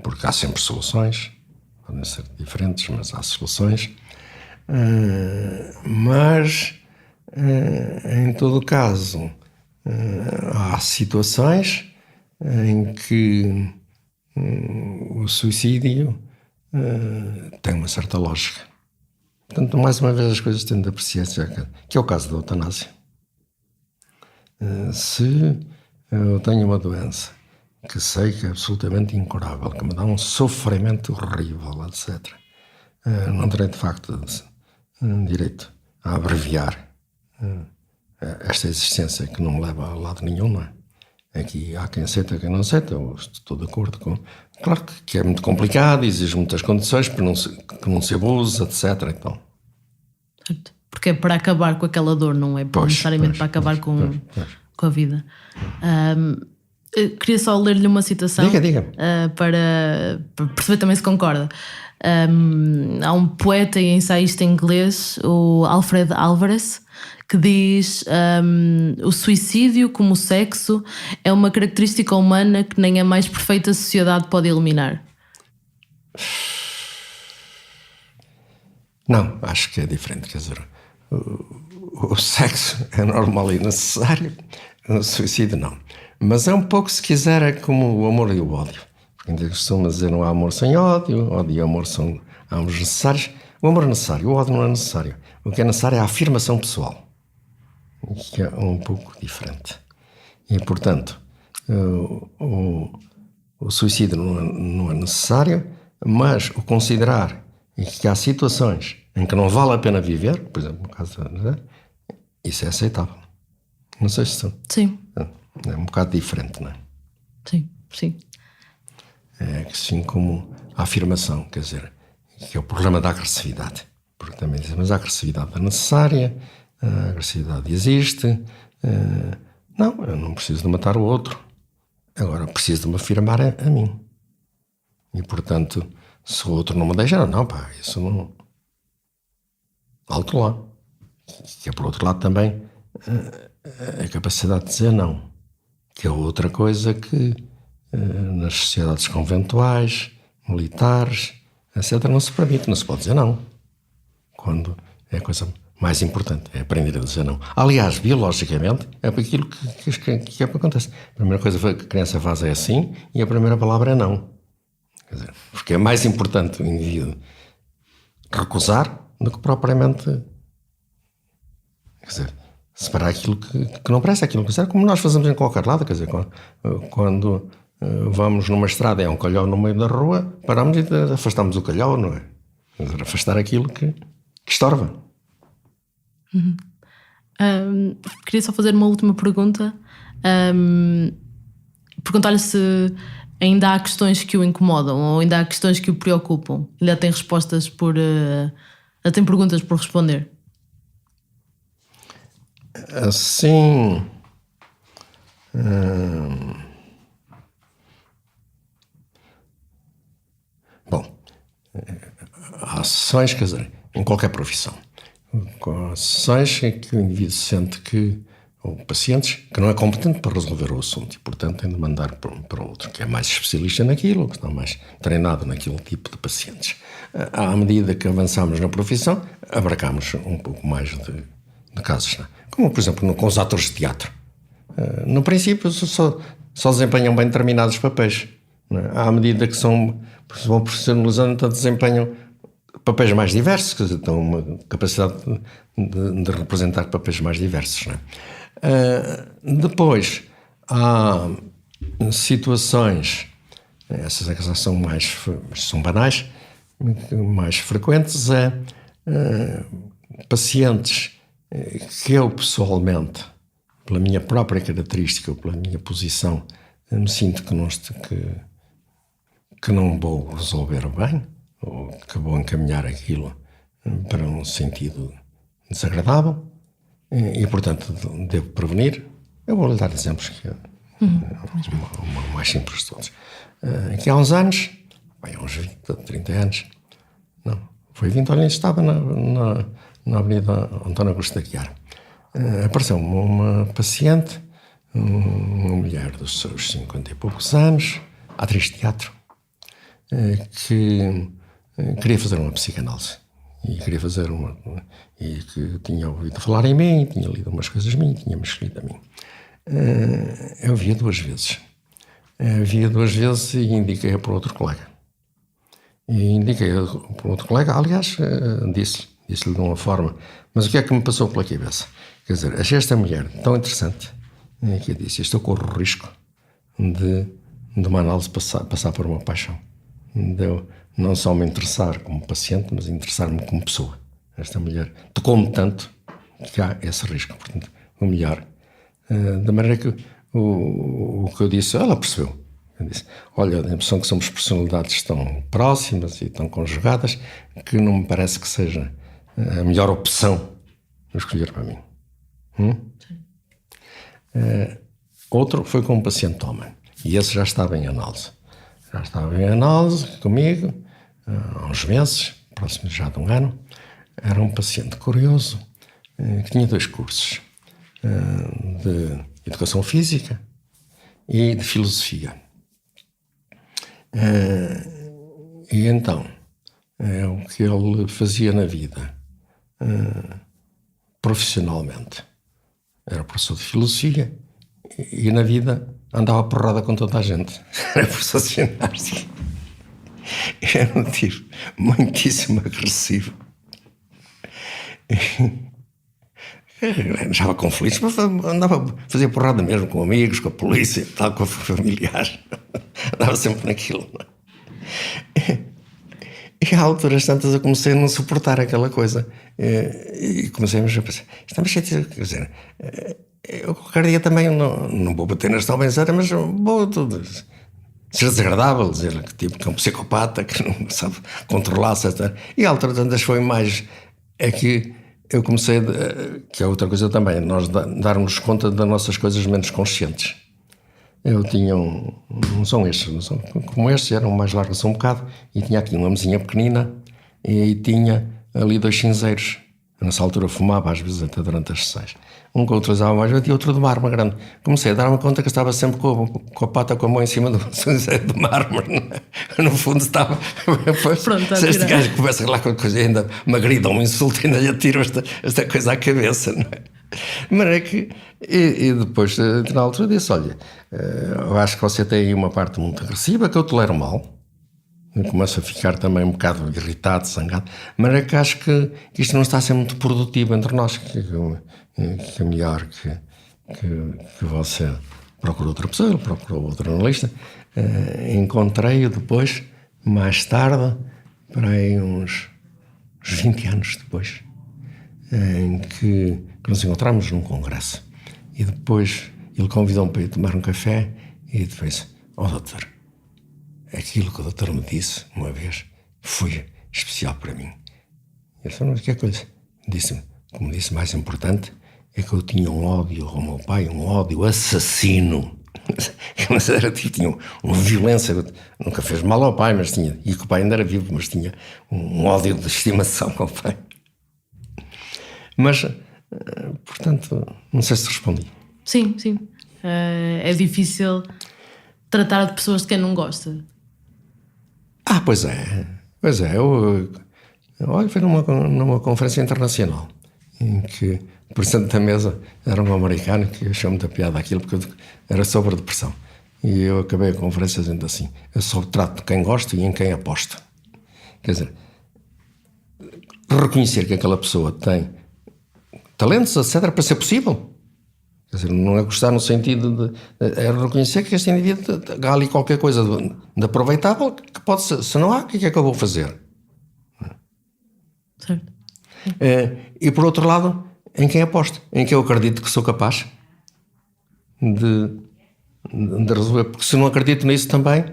porque há sempre soluções, podem ser diferentes, mas há soluções. Mas, em todo caso, há situações em que o suicídio tem uma certa lógica. Portanto, mais uma vez, as coisas têm de apreciar, que é o caso da eutanásia. Se eu tenho uma doença que sei que é absolutamente incurável, que me dá um sofrimento horrível, etc., não terei, de facto, direito a abreviar esta existência que não me leva a lado nenhum, não é? Aqui há quem aceita, quem não aceita, eu estou de acordo com... Claro que é muito complicado, exige muitas condições para que não se abuse, etc. Então. Certo. Porque é para acabar com aquela dor, não é necessariamente para acabar com a vida. Queria só ler-lhe uma citação. Diga. Para perceber também se concorda. Há um poeta e ensaísta inglês, o Alfred Alvarez, que diz: o suicídio, como o sexo, é uma característica humana que nem a mais perfeita sociedade pode eliminar. Não, acho que é diferente. Quer dizer, o sexo é normal e necessário, o suicídio não. Mas é um pouco, se quiser, é como o amor e o ódio. Porque ainda costuma dizer não há amor sem ódio, ódio e amor são ambos necessários. O amor é necessário, o ódio não é necessário. O que é necessário é a afirmação pessoal, que é um pouco diferente. E, portanto, o suicídio não é necessário, mas o considerar que há situações em que não vale a pena viver, por exemplo, no caso da... isso é aceitável. Não sei se... Sim. É um bocado diferente, não é? Sim. É assim como a afirmação, quer dizer, que é o problema da agressividade. Porque também dizem, mas a agressividade é necessária, a agressividade existe. Não, eu não preciso de matar o outro. Agora, preciso de me afirmar a mim. E, portanto, se o outro não me deixa, não, pá, isso não... Alto lá. Que é, por outro lado, também a capacidade de dizer não. Que é outra coisa que nas sociedades conventuais, militares, etc., não se permite, não se pode dizer não. Quando é a coisa mais importante, é aprender a dizer não. Aliás, biologicamente, é aquilo que acontece. A primeira coisa que a criança faz é assim e a primeira palavra é não. Quer dizer, porque é mais importante o indivíduo recusar do que propriamente... Quer dizer, separar aquilo que não presta, aquilo que serve, como nós fazemos em qualquer lado. Quer dizer, quando vamos numa estrada e há um calhau no meio da rua, paramos e afastamos o calhau, não é? Quer dizer, afastar aquilo que estorva. Queria só fazer uma última pergunta. Perguntar-lhe se ainda há questões que o incomodam ou ainda há questões que o preocupam. Ainda tem respostas ainda tem perguntas por responder. Assim, Bom, há sessões, quer dizer, em qualquer profissão. Há sessões em que o indivíduo sente que, ou pacientes, que não é competente para resolver o assunto e, portanto, tem de mandar para outro, que é mais especialista naquilo, que está mais treinado naquele tipo de pacientes. À medida que avançamos na profissão, abarcamos um pouco mais de casos, não é? Como, por exemplo, com os atores de teatro. No princípio, só desempenham bem determinados papéis. Não é? À medida que vão profissionalizando, então desempenham papéis mais diversos, quer dizer, têm uma capacidade de representar papéis mais diversos. Não é? Depois, há situações, essas é que são banais, mais frequentes, pacientes que eu pessoalmente, pela minha própria característica ou pela minha posição, me sinto que não vou resolver bem, ou que vou encaminhar aquilo para um sentido desagradável e, portanto, devo prevenir. Eu vou lhe dar exemplos que o mais simples de todos. Aqui há uns anos, há uns 20, 30 anos, não, foi 20 anos, estava na Avenida António Augusto da Guiar. Apareceu-me uma paciente, uma mulher dos seus 50 e poucos anos, atriz de teatro, que queria fazer uma psicanálise e que tinha ouvido falar em mim, tinha lido umas coisas minhas, tinha-me escrito a mim. Eu via duas vezes e indiquei-a para outro colega. Aliás, disse-lhe de uma forma, mas o que é que me passou pela cabeça? Quer dizer, achei esta mulher tão interessante que eu disse, eu corro o risco de uma análise passar por uma paixão. De eu não só me interessar como paciente, mas interessar-me como pessoa. Esta mulher tocou-me tanto que há esse risco. Portanto, o melhor. Da maneira que o que eu disse, ela percebeu. Eu disse, olha, a impressão que somos personalidades tão próximas e tão conjugadas que não me parece que seja a melhor opção de escolher para mim. Outro foi com um paciente homem. E esse já estava em análise. Comigo, há uns meses, próximo já de um ano. Era um paciente curioso, que tinha 2 cursos, de Educação Física e de Filosofia. E então, o que ele fazia na vida, profissionalmente, era professor de Filosofia e na vida andava porrada com toda a gente. Era professor de ginástica. Era um tipo muitíssimo agressivo. Andava conflitos, mas fazia porrada mesmo com amigos, com a polícia, tal, com familiares. Andava sempre naquilo. E há alturas tantas eu comecei a não suportar aquela coisa. E comecei a pensar, estamos cheios, quer dizer, eu qualquer dia também não vou bater nesta albençada, mas vou ser desagradável, dizer que é um psicopata, que não sabe controlar-se. E a altura tantas foi mais, é que eu comecei, que é outra coisa também, nós darmos conta das nossas coisas menos conscientes. Eu tinha não são estes, como estes, eram mais largos um bocado, e tinha aqui uma mesinha pequenina e tinha ali 2 cinzeiros. Nessa altura fumava, às vezes até durante as sessões. Um que eu utilizava mais e outro de mármore grande. Comecei a dar-me conta que estava sempre com a pata, com a mão em cima do cinzeiro de mármore. No fundo estava... Pronto, se este gajo começa lá com a coisa, ainda me agrida um insulto, ainda lhe atiro esta coisa à cabeça, não é? Mas é que... E depois, na altura, disse, olha, eu acho que você tem aí uma parte muito agressiva, que eu tolero mal. Eu começo a ficar também um bocado irritado, zangado. Mas é que acho que isto não está a ser muito produtivo entre nós, que é melhor que você procure outra pessoa, ele procurou outro analista. Encontrei-o depois, mais tarde, para aí uns 20 anos depois, em que nos encontramos num congresso. E depois ele convidou-me para ir tomar um café e depois, doutor, aquilo que o doutor me disse uma vez foi especial para mim. Eu disse, mas que é coisa? Disse-me, como disse, mais importante é que eu tinha um ódio ao meu pai, um ódio assassino. Mas era tipo, tinha uma violência, nunca fez mal ao pai, mas tinha, e que o pai ainda era vivo, mas tinha um ódio de estimação ao pai. Mas, portanto, não sei se respondi. Sim. É difícil tratar de pessoas de quem não gosta. Pois é. Olha, foi numa conferência internacional em que o presidente da mesa era um americano que achou muita piada aquilo, porque era sobre depressão. E eu acabei a conferência dizendo assim: eu só trato de quem gosta e em quem aposta. Quer dizer, reconhecer que aquela pessoa tem talentos, etc., para ser possível. Quer dizer, não é gostar no sentido de... É reconhecer que este indivíduo há ali qualquer coisa de aproveitável que pode ser. Se não há, o que é que eu vou fazer? Certo. E por outro lado, em quem aposto, em quem eu acredito que sou capaz de resolver, porque se não acredito nisso também,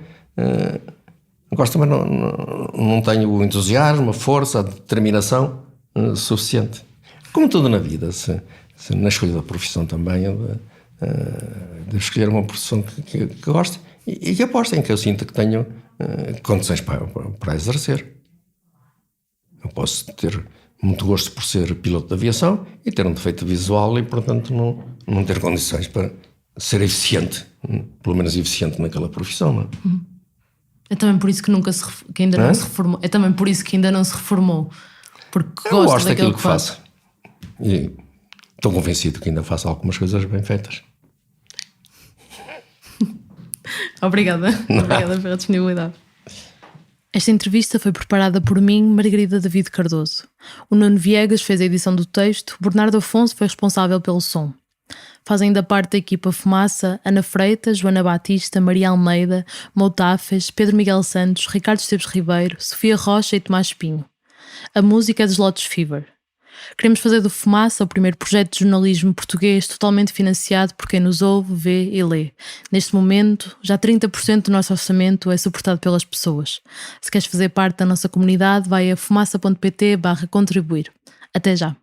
gosto, mas não tenho o entusiasmo, a força, a determinação suficiente. Como tudo na vida, se na escolha da profissão também, de escolher uma profissão que gosto e que aposto, em que eu sinto que tenho condições para exercer. Eu posso ter muito gosto por ser piloto de aviação e ter um defeito visual e, portanto, não ter condições para ser eficiente, pelo menos eficiente naquela profissão, não é? É também por isso que ainda não se reformou. É também por isso que ainda não se reformou. Porque eu gosto daquilo daquilo que faço. E estou convencido que ainda faço algumas coisas bem feitas. Obrigada pela disponibilidade. Esta entrevista foi preparada por mim, Margarida David Cardoso. O Nuno Viegas fez a edição do texto, Bernardo Afonso foi responsável pelo som. Fazem ainda parte da equipa Fumaça Ana Freitas, Joana Batista, Maria Almeida, Moutafes, Pedro Miguel Santos, Ricardo Esteves Ribeiro, Sofia Rocha e Tomás Espinho. A música é dos Lotus Fever. Queremos fazer do Fumaça o primeiro projeto de jornalismo português totalmente financiado por quem nos ouve, vê e lê. Neste momento, já 30% do nosso orçamento é suportado pelas pessoas. Se queres fazer parte da nossa comunidade, vai a fumaça.pt/contribuir. Até já!